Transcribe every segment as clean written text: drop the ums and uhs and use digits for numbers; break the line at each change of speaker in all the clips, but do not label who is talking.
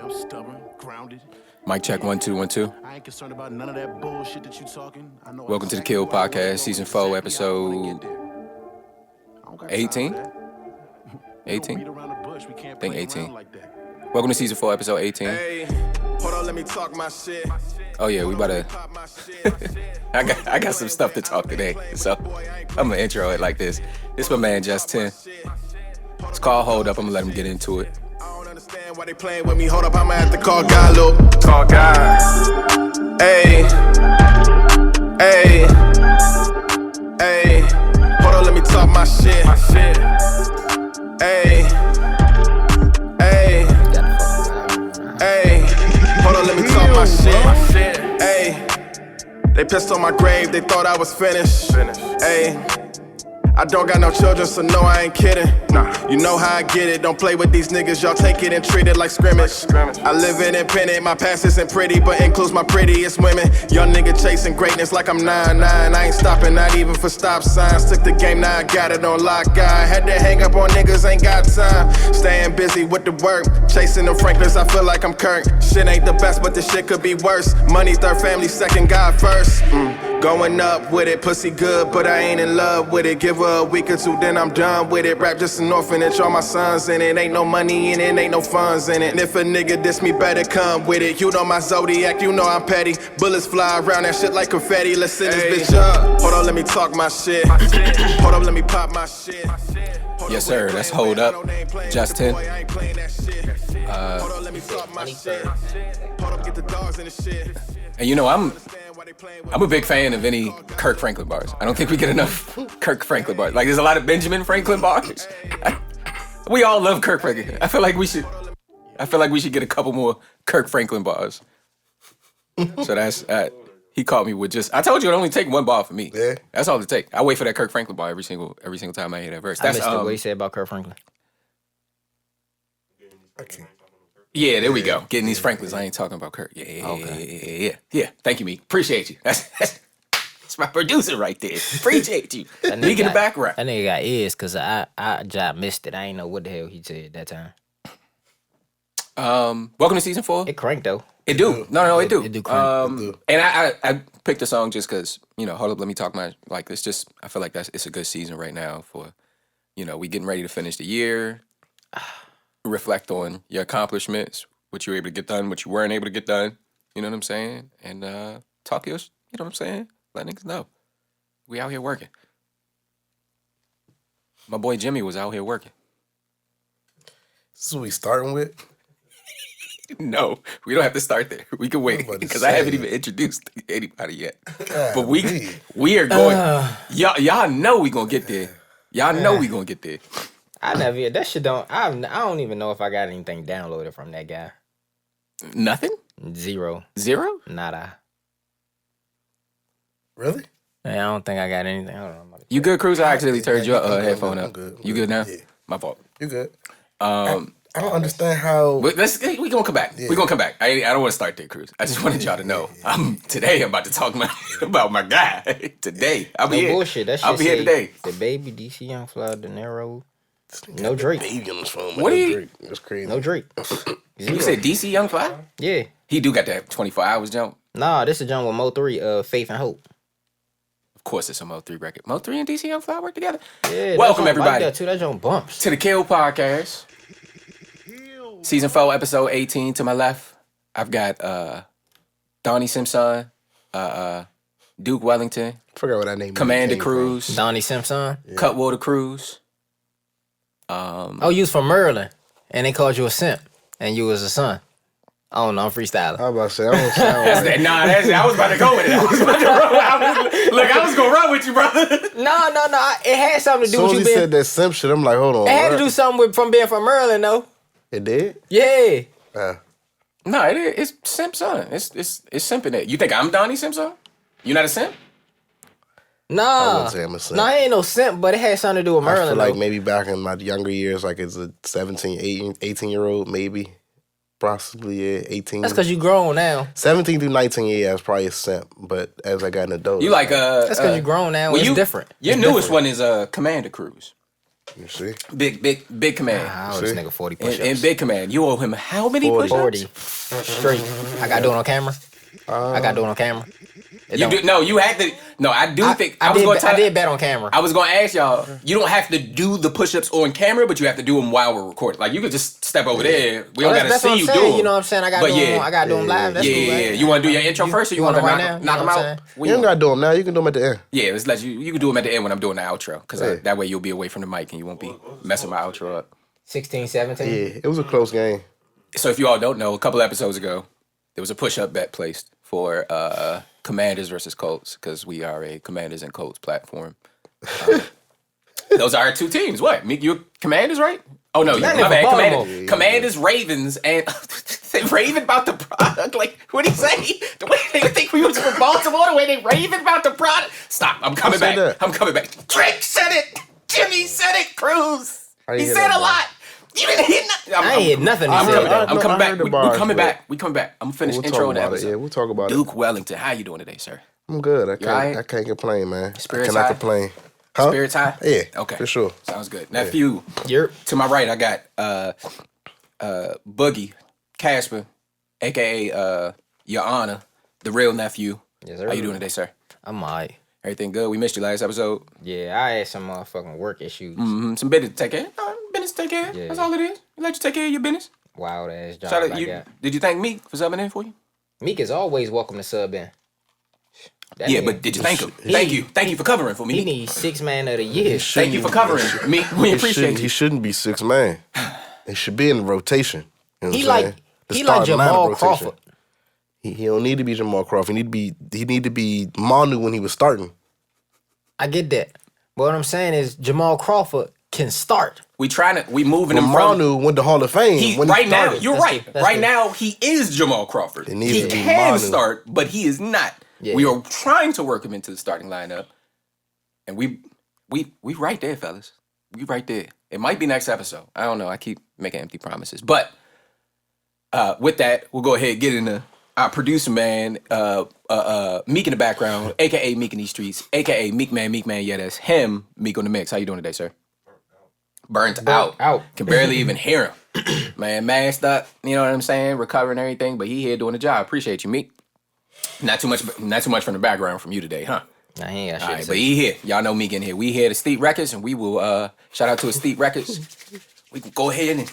I'm stubborn, grounded.
Mic check 1 2 1 2.
I ain't concerned about none of that bullshit that you talking. I know
Welcome to the Kill Podcast, season 4, episode 18. 18. I think 18. Welcome to season 4, episode 18.
Hey, hold on, let me talk my shit.
Oh yeah, we about to. I got some stuff to talk today, so I'm gonna intro it like this. This is my man Justin. It's called Hold Up. I'm gonna let him get into it.
I don't understand why they playing with me. Hold up, I'ma have to call God, look. Call God. Hey, hey, hey. Hold on, let me talk my shit. Hey, hey, hey. Hold on, let me talk my shit. Hey, they pissed on my grave. They thought I was finished. Hey. I don't got no children, so no, I ain't kidding. Nah, you know how I get it. Don't play with these niggas, y'all take it and treat it like scrimmage. I live independent, my past isn't pretty, but includes my prettiest women. Young nigga chasing greatness like I'm 9'9". I ain't stopping, not even for stop signs. Took the game, now I got it on lock, guy. Had to hang up on niggas, ain't got time. Staying busy with the work, chasing them Franklins, I feel like I'm Kirk. Shit ain't the best, but this shit could be worse. Money third, family second, God first. Going up with it, pussy good, but I ain't in love with it. Give her a week or two, then I'm done with it. Rap just an orphanage, all my sons in it. Ain't no money in it, ain't no funds in it. And if a nigga diss me, better come with it. You know my zodiac, you know I'm petty. Bullets fly around that shit like confetti. Let's send this bitch up. Hold on, let me talk my shit. Hold up, let me pop my shit.
Yes, sir. Let's hold up, Justin.
Hold on, let me talk my shit. Hold up, get the dogs in the shit.
And you know, I'm a big fan of any Kirk Franklin bars. I don't think we get enough Kirk Franklin bars. Like, there's a lot of Benjamin Franklin bars. We all love Kirk Franklin. I feel like we should get a couple more Kirk Franklin bars. So that's he caught me with just. I told you it only take one bar for me.
Yeah.
That's all it take. I wait for that Kirk Franklin bar every single time I hear that verse.
I
That's
missed what you said about Kirk Franklin.
Okay.
Yeah, there we go. Getting these Franklins. I ain't talking about Kirk. Yeah. Thank you, Meek. Appreciate you. That's my producer right there. Appreciate you. Meek in the background.
That nigga got ears because I just missed it. I ain't know what the hell he said that time.
Welcome to season 4.
It cranked though.
It do. No, it do.
It do crank.
And I picked the song just because, hold up, let me talk like, it's just, I feel like it's a good season right now for, we getting ready to finish the year. Reflect on your accomplishments, what you were able to get done, what you weren't able to get done. You know what I'm saying? And talk your, you know what I'm saying? Let niggas know. We out here working. My boy Jimmy was out here working.
This is what we starting with?
No, we don't have to start there. We can wait because I haven't even introduced anybody yet.
God,
but we are going. Y'all know we gonna get there. Y'all know we gonna get there.
I never. That shit don't. I don't even know if I got anything downloaded from that guy.
Nothing.
Zero. Nada.
Really?
Man, I don't think I got anything. Hold on.
You good, Cruz? I accidentally turned your headphone
I'm
up.
good.
You good now?
Yeah.
My fault.
You good? I don't understand how.
But we gonna come back.
Yeah.
We gonna come back. I don't want to start there, Cruz. I just wanted y'all to know. I'm about to talk about my guy today. I'll be
No
here.
bullshit. That shit
I'll be here today.
The baby DC Young Fly De Niro. No Drake.
Baby on his phone.
What do you?
Drake. That's crazy.
No Drake.
You said DC Young Fly?
Yeah.
He do got that 24 hours jump.
Nah, this is John with Mo3. Faith and Hope.
Of course, it's a Mo3 record. Mo3 and DC Young Fly work together.
Yeah.
Welcome everybody
like that too. That John bumps.
to the Kill Podcast. Season 4, episode 18. To my left, I've got Donnie Simpson, Duke Wellington,
Forgot what that name
Commander
came
Cruz,
Donnie Simpson.
Cutwater Cruz.
Oh, you was from Maryland, and they called you a simp, and you was a son. I don't know. I'm freestyling.
I was about to say, I don't sound like
I was about to go with it. I was gonna run with you, brother.
No. It had something to do
As
with
soon
you
as he
being.
said that simp shit, I'm like, hold on.
It had to
what?
do something from being from Maryland, though.
It did?
Yeah.
No, it's Simpson. It's simping it. You think I'm Donnie Simpson? You not a simp?
I
Nah.
wouldn't say I'm a simp.
Nah, he ain't no simp, but it had something to do with
I
Maryland,
feel like
though.
maybe back in my younger years, like as a 17, 18-year-old, maybe. Possibly, yeah, 18.
That's because you grown now.
17 through 19, yeah, I was probably a simp. But as I got an adult.
You like
That's because you grown now.
well,
It's different.
Your
It's
newest
different.
one is Commander Cruz.
You see?
Big command.
I owe this nigga 40 push-ups.
In big command, you owe him how many
40.
push-ups?
40 straight. I got to do it on camera. I got to do it on camera.
You do, no, you had to. No, I think
I did bet on camera.
I was going to ask y'all. You don't have to do the push-ups on camera, but you have to do them while we're recording. Like you could just step over there. We don't got to see you do them.
You know what I'm saying? I got to do them live. That's cool, right?
You want to do your intro first, or you want to
right
knock them out?
You don't got to do them now. You can do them at the end.
Yeah, let's let you. You can do them at the end when I'm doing the outro, because that way you'll be away from the mic and you won't be messing my outro up.
16, 17.
Yeah, it was a close game.
So if you all don't know, a couple episodes ago, there was a push-up bet placed for Commanders versus Colts, because we are a Commanders and Colts platform. Those are our two teams. What? You Commanders, right? Oh no, my bad. Commanders, Ravens, and raving about the product. Like, what do you say? The way they think we was from Baltimore, the way they raving about the product. Stop! I'm coming back. I'm coming back. Drake said it. Jimmy said it. Cruz. He said a lot. You didn't hear nothing.
I ain't hear nothing.
I'm coming back. We're coming back. We coming back. I'm gonna finish intro and episode.
Yeah, we'll talk about
Duke Wellington, how you doing today, sir?
I'm good. I can't complain, man.
Spirits
I cannot
high?
complain. Huh?
Spirits high?
Yeah.
Okay.
For sure.
Sounds good. Nephew.
You're
To my right, I got Boogie Casper, aka Your Honor, the real nephew.
Yes, sir.
How you doing today, sir?
I'm alright.
Everything good? We missed you last episode.
Yeah, I had some motherfucking work issues.
Some business to take care. Business to take care.
Yeah.
That's all it is. We let you take care of your business.
Wild ass job
Shout out
I
you.
got.
Did you thank Meek for subbing in for you?
Meek is always welcome to sub in. That
Yeah,
nigga,
but did you thank him? Thank you for covering for me.
he needs 6 man of the year.
Thank you for covering me. We appreciate
He
you.
shouldn't be 6 man. He should be in the rotation. You know what
He
I'm
like
saying? The
he like
starting lineup
Jamal
rotation.
Crawford.
He don't need to be Jamal Crawford. He need to be Manu when he was starting.
I get that. But what I'm saying is Jamal Crawford can start.
We moving
But
him from.
Manu went to Hall of Fame
He,
when
right
he
now,
started.
you're
That's
right.
good. That's
Right
good.
now, he is Jamal Crawford.
It needs
He
to be
can
Manu.
start, but he is not.
Yeah.
We are trying to work him into the starting lineup, and we right there, fellas. We right there. It might be next episode. I don't know. I keep making empty promises, but with that, we'll go ahead and get into our producer man, Meek in the background, aka Meek in these streets, aka Meek Man. Yeah, that's him. Meek on the mix. How you doing today, sir? Burnt out. Can barely even hear him. Man, masked up, you know what I'm saying? Recovering everything, but he here doing the job. Appreciate you, Meek. Not too much from the background from you today, huh?
Nah, he ain't got shit
All
to
right,
say.
but he here. Y'all know Meek in here. We here to Steep Records, and we will shout out to Steep Records. We can go ahead and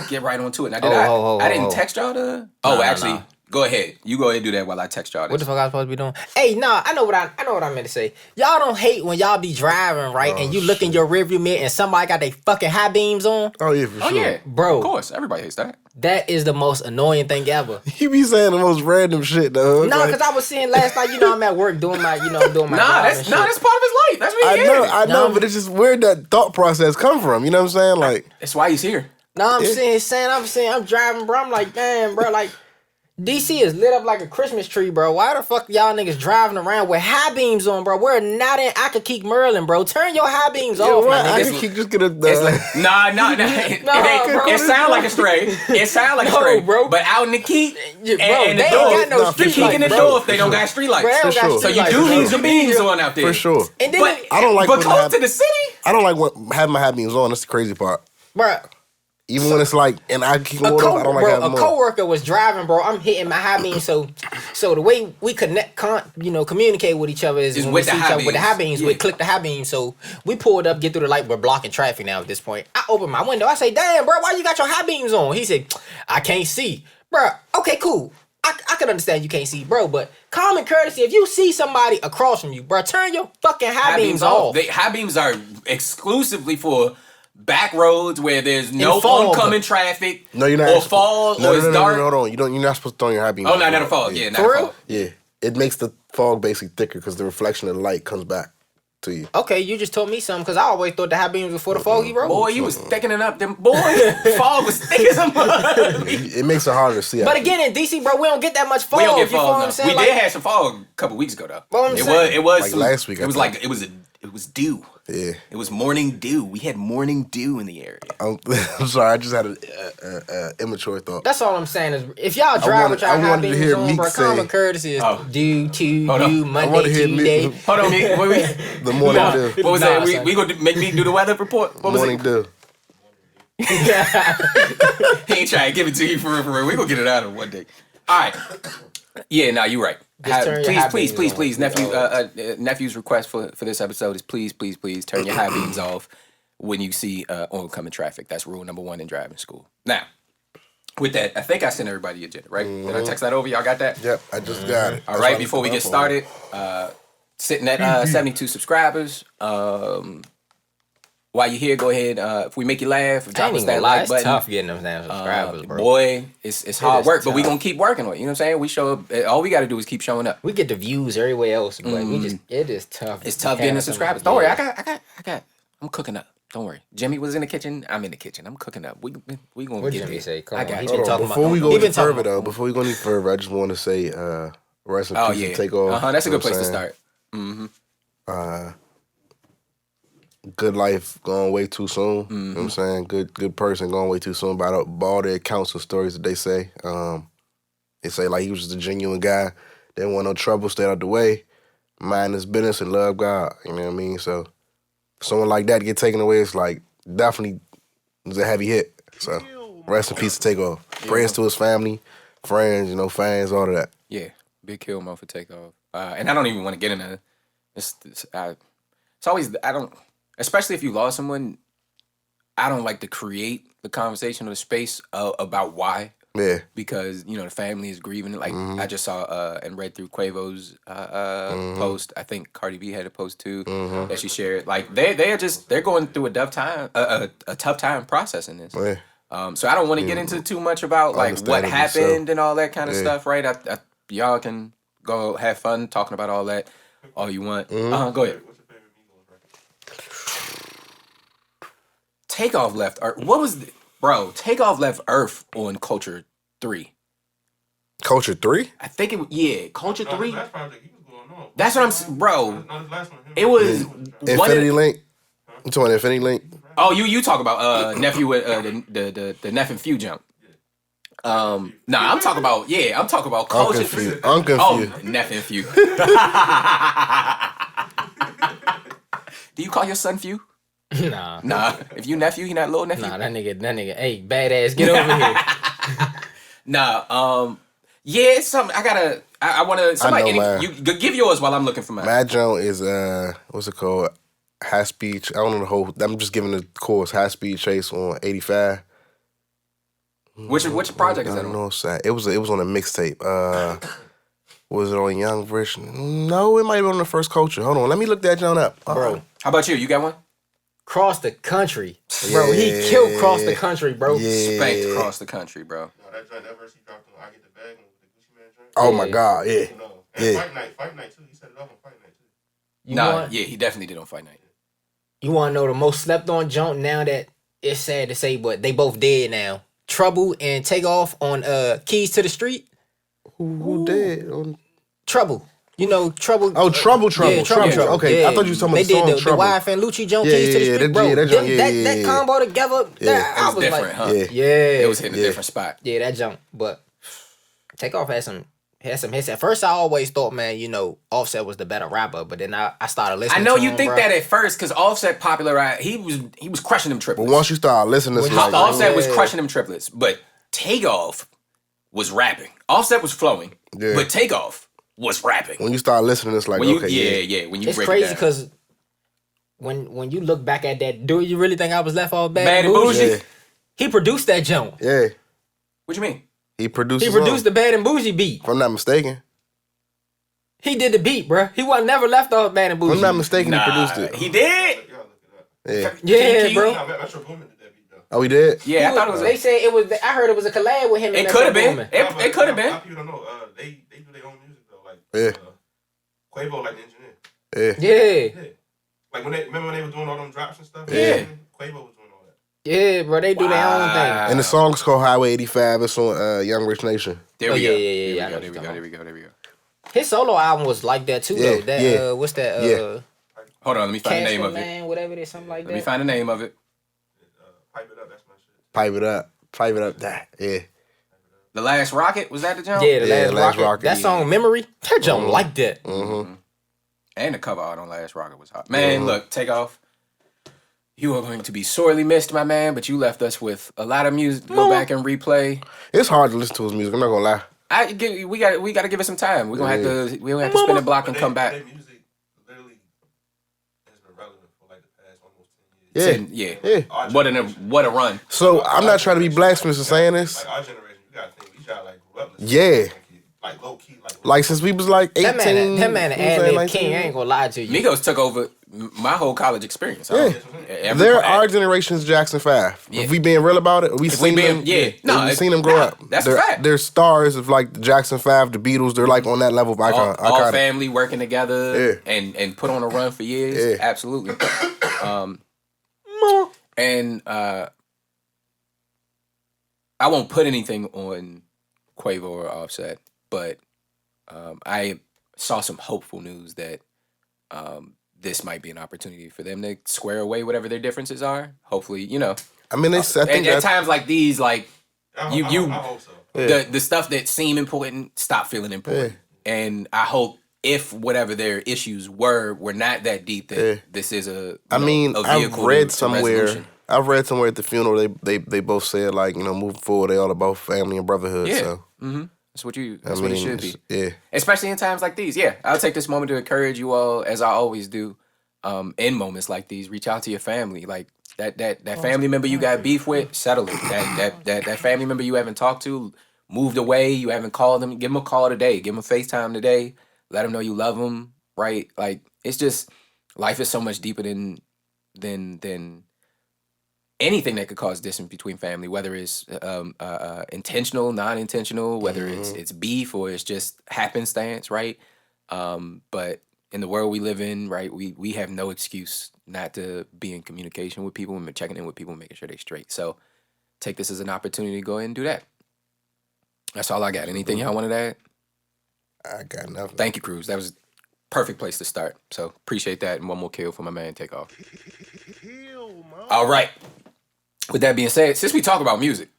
get right on to it. Now, I didn't text y'all the. Oh, actually, go ahead. You go ahead and do that while I text y'all this.
What the fuck I was supposed to be doing? Hey, nah, I know what I meant to say. Y'all don't hate when y'all be driving, right? And you look in your rearview mirror and somebody got their fucking high beams on.
Oh yeah, for
Oh
sure.
yeah,
Bro.
Of course, everybody hates that.
That is the most annoying thing ever.
He be saying the most random shit though.
No, because I was seeing last night, I'm at work doing my
Nah,
job
that's
and shit.
part of his life. That's what he is.
I know, but it's just where that thought process come from. You know what I'm saying? Like,
That's why he's here.
No, I'm driving, bro. I'm like, man, bro, like, DC is lit up like a Christmas tree, bro. Why the fuck y'all niggas driving around with high beams on, bro? We're not in Akakeek, Maryland, bro. Turn your high beams off, my
I
nigga.
can just get a.
It's like, nah. It sound like a stray. It sound like a stray,
bro.
But out in the key,
Yeah, bro,
and the
they
door,
ain't got no
the
street
key in the
lights,
door
bro.
if they don't got street lights.
Bro, they don't got
sure.
So
street
you
lights,
do
bro.
need your beams on out there.
for sure.
And then,
But
I don't like
but
when
close
have-
to the city.
I don't like having my hat beams on. That's the crazy part.
bro,
Even when it's like, and I keep
a,
water, I don't like having
a
them on.
coworker was driving, bro. I'm hitting my high beam, so the way we communicate with each other is when we
with the
see each
high
other with the high beams.
beams.
We
Yeah.
click the high beam, so we pulled up, get through the light. We're blocking traffic now at this point. I open my window. I say, "Damn, bro, why you got your high beams on?" He said, "I can't see, bro." Okay, cool. I can understand you can't see, bro, but common courtesy, if you see somebody across from you, bro, turn your fucking high beams off.
High beams are exclusively for back roads where there's no
fog.
oncoming traffic.
No, you're not.
Or fog, or it's dark.
No, hold on. You're not supposed to throw your high beams.
Oh,
on.
not a fog. Yeah, not
For
a
real?
fog.
Yeah, it makes the fog basically thicker because the reflection of the light comes back to you.
Okay, you just told me something because I always thought the high beams were for the foggy road.
Boy, you was thickening up them. Boy, fog was thick as a mother.
It makes it harder to see.
But
actually.
again, in DC, bro, we don't get that much fog.
We don't get
you feel
fog
what
now.
I'm saying?
We
Like,
did have some fog a couple weeks ago though.
What I'm
It
saying?
was
Like
some-
last week, I
It was
think.
like it it was dew.
Yeah.
It was morning dew. We had morning dew in the area.
I'm sorry, I just had an immature thought.
That's all I'm saying is if y'all drive with y'all
I
high
wanted to
beams
hear
on,
Meek
bro,
say-
common courtesy is due to
Hold on.
you
I
Monday,
want to hear
Tuesday.
Meek,
Hold on, Meek.
the morning dew.
What was
Nah,
that?
son.
We gonna make me do the weather report? What was
Morning
it?
dew.
He ain't trying to give it to you for real. We gonna get it out of him one day. All right. Yeah, no, you're right.
turn your high beams
Please,
on.
nephew. Nephew's request for this episode is please turn your high beams off when you see oncoming traffic. That's rule number 1 in driving school. Now, with that, I think I sent everybody your agenda, right? Did I text that over? Y'all got that?
Yep, I just got it.
All right. Before we get started, sitting at 72 subscribers. While you're here, go ahead. If we make you laugh,
I
drop
ain't
us
even gonna
that
lie,
like
it's
button.
tough getting them damn subscribers, bro.
Boy, it's hard
is
work, but we
tough.
gonna keep working on it. You know what I'm saying? We show up. All we gotta do is keep showing up.
We get the views everywhere else, but it is tough.
It's tough getting the subscribers. Don't worry, I got. I'm cooking up. Don't worry. Jimmy was in the kitchen. I'm in the kitchen. I'm cooking up. We gonna
What
get
Jimmy
there.
say? Come
I
on,
got
he
you.
been
Hold on,
talking
before we
about.
go
he
any
been talking
further,
about-
though, before we go any further, I just want to say, rest in
Oh
peace
yeah.
to Takeoff.
That's a
You
good
know
place
what
to
I'm
start.
Good life going way too soon. You know what I'm saying? Good person going way too soon by all the accounts and stories that they say. They say like he was just a genuine guy. Didn't want no trouble, stayed out the way, mind his business and love God. You know what I mean? So someone like that get taken away, it's like definitely was a heavy hit. So rest in peace to Takeoff. Prayers to his family, friends, fans, all of that.
Yeah, big kill mo for Takeoff. And I don't even want to get into this. It's always I don't. Especially if you lost someone, I don't like to create the conversation or the space about why.
Yeah.
Because, the family is grieving. Like, I just saw and read through Quavo's post. I think Cardi B had a post too that she shared. Like, they're going through a tough time processing this.
Yeah.
So I don't want to get into too much about, like, what
Understandably
happened
so.
and all that kind of
Yeah.
stuff, right? Y'all can go have fun talking about all that all you want. Go ahead. Takeoff left Earth. Takeoff left Earth on Culture 3.
Culture 3?
I think Culture 3.
Last project, he was going on.
That's what bro.
No, this last one.
It was
Infinity Link? You talking about Infinity Link?
Oh, you talk about nephew with the Neff and Few jump. I'm talking about
I'm
Culture
confused.
3.
I'm confused.
Oh, Neff and Few. Do you call your son Few?
Nah,
Nah. If you nephew, he not little nephew.
that nigga. Hey, badass, get over here.
Yeah, it's something I want to. Somebody,
know,
you give yours while I'm looking for mine.
Mad Jones is what's it called? High speed. I don't know the whole. I'm just giving the course. High speed chase on 85.
Which project is
I
that
don't
on?
know. It was on a mixtape. Was it on Young Version? No, it might be on the first Culture. Hold on, let me look that John up,
Bro.
How about you? You got one?
Cross the country, bro. He killed cross the country, bro.
Yeah.
Spanked across the country, bro.
No, that joint, that verse he dropped on I Get the Bag with the Gucci Man joint.
Oh my God, yeah.
No. And
Yeah.
Fight Night too. He set it off on Fight Night too.
He definitely did on Fight Night.
You want to know the most slept on junk now that it's sad to say, but they both dead now. Trouble and Takeoff on Keys to the Street.
Who did?
Trouble. Trouble.
Oh, Trouble.
Yeah, Trouble.
Okay,
Yeah.
I thought you were talking about
They
the song
did the
Trouble.
wife and Lucci junk,
Yeah,
Keys to the
yeah,
Street,
that-
bro.
yeah, that junk, yeah,
That
yeah.
combo together,
Yeah.
I
It was
was
different,
like,
huh?
Yeah.
yeah.
It was hitting a
Yeah.
different spot.
Yeah, that junk. But Takeoff had some hits. At first, I always thought, man, Offset was the better rapper. But then I started listening.
I know
to
you
him,
think
bro.
that at first because Offset popularized. He was crushing them
But
triplets.
once you start listening, it's like
Offset was
Yeah.
crushing them triplets, but Takeoff was rapping. Offset was flowing,
Yeah.
but Takeoff was rapping.
when you start listening, it's like
When you,
okay,
yeah. When you
It's
break
crazy
it down.
because when you look back at that, do you really think I was left off bad,
Bad
and
and
bougie?
Bougie?
Yeah.
He produced that junk.
yeah.
What you mean?
He produced.
He
the
produced
song.
the Bad and Bougie beat.
If I'm not mistaken.
He did the beat, bruh. He wasn't never left off Bad and
If
Bougie.
I'm not mistaken, he produced it.
He did.
Y'all look it up.
Yeah.
Yeah,
Can you-
bro.
No, Metro Boomin did that beat though.
Oh, he did.
Yeah, I thought it was.
They said it was. I heard it was a collab with him. and
It
Metro
could have been.
Boomin.
No, but
It could have
a lot
been.
of people don't know. They do their own music though. Like
Yeah.
Quavo, like the engineer.
Yeah.
Yeah,
Yeah. Like remember when they were doing all them drops and stuff.
Yeah.
Quavo was doing all that.
yeah, bro. They do their own thing.
And the song's called Highway 85. It's on Young Rich Nation.
There
Oh,
we go.
yeah. I
There
know
we go.
what
There we
you're
go.
talking
There we go. There we go.
His solo album was like that too,
Yeah,
though. That
yeah.
what's that?
Yeah.
Hold on, let me find the name
Casper
of it.
Man, whatever it is, something like that.
Let me find the name of it.
Pipe it up. That's my shit.
Pipe it up. That yeah.
The Last Rocket, was that the jump?
Yeah, the
Yeah,
last
Last
rocket.
Rocket,
That
yeah.
song Memory. That jump like that.
And the cover art on Last Rocket was hot. Man, look, Takeoff. You are going to be sorely missed, my man, but you left us with a lot of music to go back and replay.
It's hard to listen to his music. I'm not gonna lie.
We got to give it some time. We're gonna have to spin a block and come back.
Their music literally has been relevant for like the past almost 10 years.
Yeah.
What a run.
So I'm not trying to be blasphemous in saying this.
Like our generation, you gotta think we shot like grew up listening.
Yeah.
Like low key,
Like since we was like 18.
That man,
you know what I'm saying,
ad-lib
19.
king. I ain't gonna lie to you.
Migos took over my whole college experience.
Yeah. They're our generation's Jackson 5.
Yeah.
If we being real about it, we
If we
seen
being-
them.
yeah. No,
we seen them grow up.
that's a
they're,
fact.
They're stars of like the Jackson 5, the Beatles. They're like on that level of icon.
all
iconic.
family working together and put on a run for years.
Yeah.
Absolutely. And I won't put anything on Quavo or Offset, but I saw some hopeful news that this might be an opportunity for them to square away whatever their differences are. Hopefully, you know.
I mean, I think
At times like these, like
I
you
hope so.
the stuff that seem important stop feeling important. And I hope if whatever their issues were not that deep, that this is a
I mean,
a
I've
vehicle
read
to
somewhere.
resolution.
I've read somewhere at the funeral they both said like, you know, moving forward they all about family and brotherhood.
Yeah.
So
That's what it should be.
Yeah.
Especially in times like these. Yeah. I'll take this moment to encourage you all, as I always do, in moments like these. Reach out to your family. Like that family member you got beef with, settle it. That family member you haven't talked to, moved away, you haven't called them, give them a call today. Give them a FaceTime today. Let them know you love them, right? Like, it's just, life is so much deeper than anything that could cause distance between family, whether it's intentional, non-intentional, whether it's beef or it's just happenstance, right? But in the world we live in, right, we have no excuse not to be in communication with people and checking in with people and making sure they're straight. So take this as an opportunity to go ahead and do that. That's all I got. Anything y'all wanted to add?
I got nothing.
Thank you, Cruz. That was a perfect place to start. So appreciate that. And one more kill for my man, Takeoff. All right. With that being said, since we talk about music,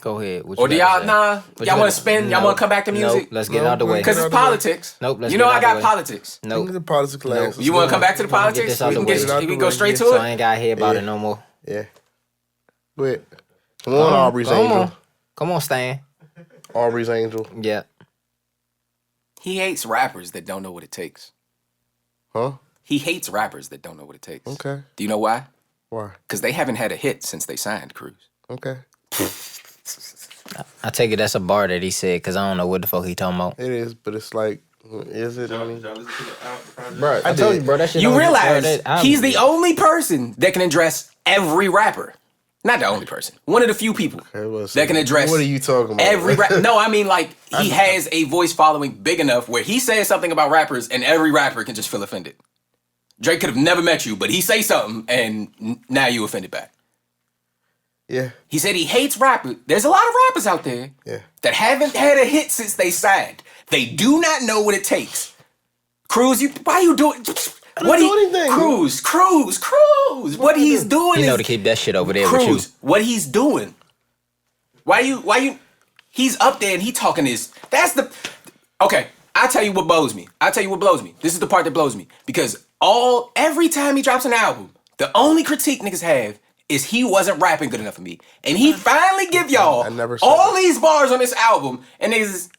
Go ahead. What
or do
you
y'all
gotta say? What
y'all
you
want to
gotta-
spin? Y'all want to come back to music?
Nope, let's get it out the way.
Because it's politics.
Nope, let's
you know
get it
I
out the
got
way.
politics.
Nope.
The politics class.
You want to come back to the
Get
politics?
this out
We
the
can
way.
we can go straight to
So
it.
I ain't got to hear about it no more.
Yeah. Wait. Come on, Aubrey's Angel.
Come on, Stan.
Aubrey's Angel.
Yeah.
He hates rappers that don't know what it takes.
Huh?
He hates rappers that don't know what it takes.
Okay.
Do you know why?
Why?
Because they haven't had a hit since they signed Cruz.
Okay.
I take it that's a bar that he said because I don't know what the fuck he talking about.
It is, but it's like, is it? I
Y'all
mean,
listen to the project?
Bro, I told you, bro, that shit
You
don't-
realize
bro, that-
he's the only person that can address every rapper. Not the only person. One of the few people that can address
What are you talking about?
every rapper. No, I mean, like, he has a voice following big enough where he says something about rappers and every rapper can just feel offended. Drake could have never met you, but he say something and now you offended back.
Yeah.
He said he hates rappers. There's a lot of rappers out there that haven't had a hit since they signed. They do not know what it takes. Cruz, why you doing? What
do anything.
Cruz. What he's doing
You know
is
to keep that shit over there with you.
Cruz. What he's doing. Why you? He's up there and he talking this. That's the. Okay, I'll tell you what blows me. This is the part that blows me because every time he drops an album, the only critique niggas have is he wasn't rapping good enough for me. And he finally give y'all
I never said
all
that.
these bars on this album, and niggas is,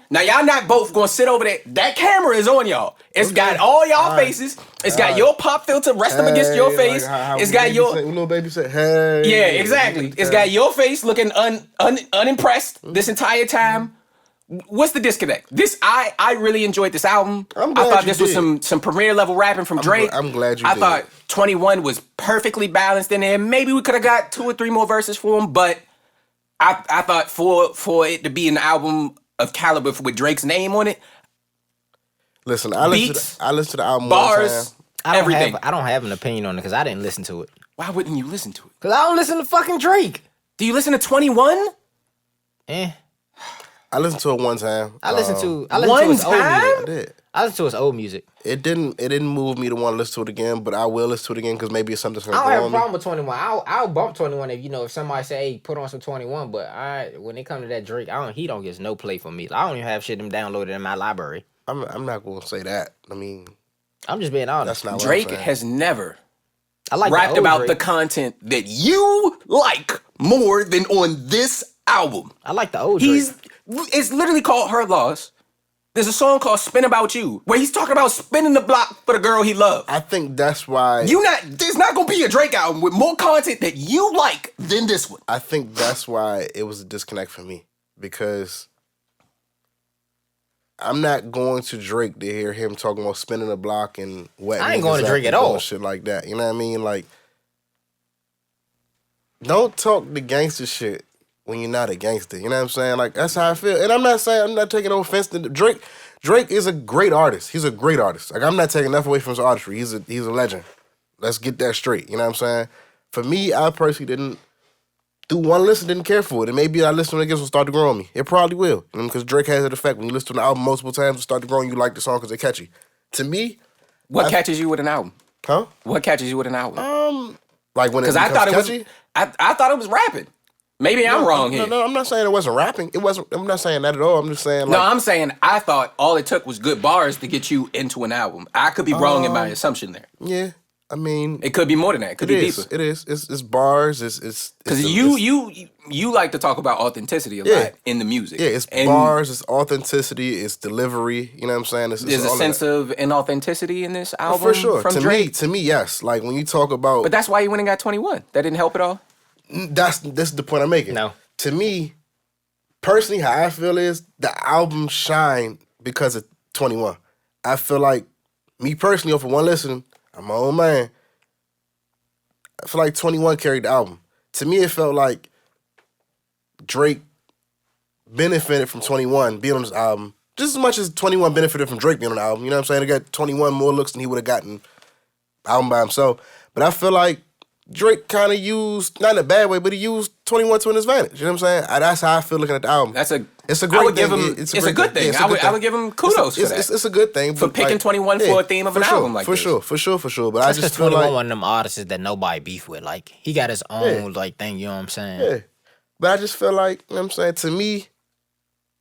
Now y'all not both gonna sit over there. That camera is on y'all. It's got all y'all faces. It's got your pop filter rest up against your face. It's got your
little baby said, hey.
yeah, exactly. It's got your face looking unimpressed this entire time. What's the disconnect? I really enjoyed this album.
I'm
I
glad
thought
you
this was
did.
some premiere level rapping from Drake.
I'm glad you
I
did.
thought 21 was perfectly balanced in there. Maybe we could have got 2 or 3 more verses for him, but I thought for it to be an album of caliber with Drake's name on it,
Listen, I listened
beats,
to the album
bars,
one
everything.
I don't have an opinion on it because I didn't listen to it.
Why wouldn't you listen to it?
Because I don't listen to fucking Drake.
Do you listen to 21?
Eh.
I listened to it one time.
I listened to
one
his old
time?
music.
I did.
I listened to his old music.
It didn't move me to want to listen to it again, but I will listen to it again because maybe it's something that's
I
gonna
don't
grow
have a
on me.
problem with 21. I'll bump 21 if somebody say, hey, put on some 21. But when it comes to that Drake, he don't get no play from me. I don't even have shit them downloaded in my library.
I'm not gonna say that. I mean,
I'm just being honest.
that's not what
Drake
I'm saying.
has never
I like
rapped
the old
about
Drake.
the content that you like more than on this album.
I like the old Drake.
It's literally called Her Loss. There's a song called Spin About You where he's talking about spinning the block for the girl he loved.
I think that's why.
There's not gonna be a Drake album with more content that you like than this one.
I think that's why it was a disconnect for me because I'm not going to Drake to hear him talking about spinning the block and wet.
I ain't going to
niggas
Drake
up
at
and doing
all.
Shit like that. You know what I mean? Like, don't talk the gangster shit when you're not a gangster. You know what I'm saying? Like, that's how I feel. And I'm not taking no offense to Drake. Drake is a great artist. He's a great artist. Like, I'm not taking enough away from his artistry. He's a legend. Let's get that straight. You know what I'm saying? For me, I personally didn't. Through one listen, didn't care for it. And maybe I listen when it gets will start to grow on me. It probably will. Because Drake has that effect. When you listen to an album multiple times, it start to grow on you, like the song because they're catchy. To me,
What catches you with an album?
huh?
What catches you with an album?
Like when it
Because I thought it was,
catchy?
I thought it was rapping. Maybe I'm wrong here.
No, I'm not saying it wasn't rapping. It wasn't. I'm not saying that at all. I'm just saying like.
No, I'm saying I thought all it took was good bars to get you into an album. I could be wrong in my assumption there.
Yeah, I mean,
It could be more than that. It could be
is.
deeper.
It is. It's bars. It's
Because you like to talk about authenticity a
Yeah.
lot in the music.
yeah, it's
And
bars. It's authenticity. It's delivery. You know what I'm saying? It's
There's a
all of
sense
that.
of inauthenticity in this album
For sure.
from
To
Drake.
me, yes. Like when you talk about,
But that's why you went and got 21. That didn't help at all.
this is the point I'm making.
No.
To me, personally, how I feel is the album shine because of 21. I feel like me personally, off of one listen, I'm my own man. I feel like 21 carried the album. To me, it felt like Drake benefited from 21 being on this album just as much as 21 benefited from Drake being on the album. You know what I'm saying? He got 21 more looks than he would have gotten album by himself. But I feel like Drake kind of used, not in a bad way, but he used 21 to an advantage. You know what I'm saying? That's how I feel looking at the album. It's a great
I would
thing.
give him. It's a good thing.
Yeah,
I would give him kudos for that.
It's a good thing.
For
but,
picking
like,
21 for a theme of an
sure,
album like
for
this.
For sure. But
That's
I
because
just feel
21
like,
one of them artists that nobody beef with. Like, he got his own, like, thing, you know what I'm saying?
yeah. But I just feel like, you know what I'm saying? To me,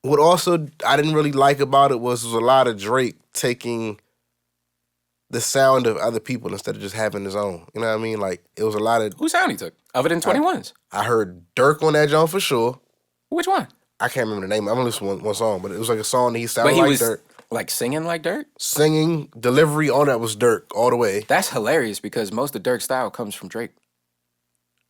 what also I didn't really like about it was a lot of Drake taking the sound of other people instead of just having his own. You know what I mean? Like, it was a lot of,
Whose sound he took? Other than 21's.
I heard Dirk on that joint for sure.
Which one?
I can't remember the name. I'm gonna listen to one song, but it was like a song that he
But
sounded
he
like
was
Dirk.
like singing like Dirk.
Singing, delivery, all that was Dirk all the way.
That's hilarious because most of Dirk's style comes from Drake.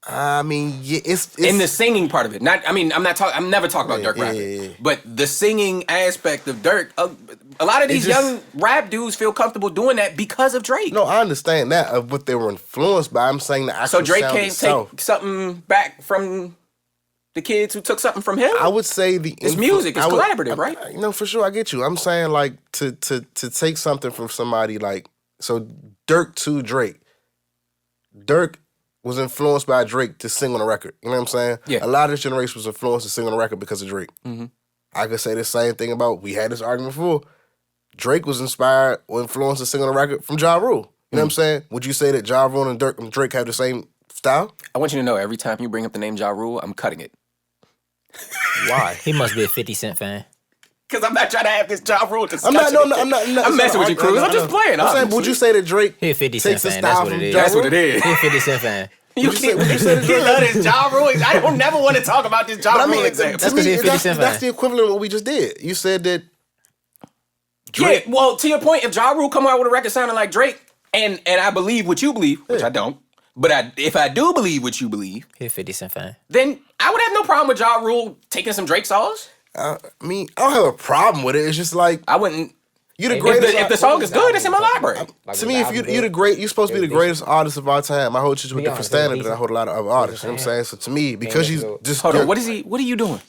I mean, yeah, it's
In the singing part of it, I'm never talking about Dirk rapping.
yeah.
But the singing aspect of Dirk, a lot of these
just-
young rap dudes feel comfortable doing that because of Drake.
No, I understand that of what they were influenced by. I'm saying the actual
So Drake
sound
can't
itself.
take something back from the kids who took something from him.
I would say
It's music, it's collaborative, right?
You know, for sure, I get you. I'm saying like to take something from somebody like so Dirk to Drake. Dirk was influenced by Drake to sing on a record. You know what I'm saying?
Yeah.
A lot of this generation was influenced to sing on a record because of Drake.
Mm-hmm.
I could say the same thing about, we had this argument before. Drake was inspired or influenced to sing on a record from Ja Rule. You know what I'm saying? Would you say that Ja Rule and Drake have the same style?
I want you to know every time you bring up the name Ja Rule, I'm cutting it.
Why?
He must be a 50 Cent fan.
Because I'm not trying to have this Ja Rule discussion.
I'm not.
I'm messing with you, Cruz. I'm just playing.
I'm saying, would you say that Drake
He a 50 Cent
takes the
fan. That's
style
what
from
it is.
Ja
That's what
Rule?
it is.
He a 50 Cent fan.
You
Would you say that
he
Drake-
love this Ja Rule. I don't never want to talk about this Ja
But I
Rule
mean,
example.
That's 'cause he a 50 Cent
that's
fan.
the equivalent of what we just did. You said that
Yeah, well, to your point, if Ja Rule come out with a record sounding like Drake, and I believe what you believe, which I don't, but if I do believe what you believe,
He a 50 Cent fan.
then I would have no problem with Ja Rule taking some Drake songs.
I mean, I don't have a problem with it. It's just like
I wouldn't.
you the
If
greatest.
the song is good, it's in my library.
To me, if you're the great, you're supposed to be the greatest artist of our time. I hold you to a different
honest,
standard
he's-
than I hold a lot of other artists. You know what I'm saying? So to me, because you just
Hold on, what are you doing?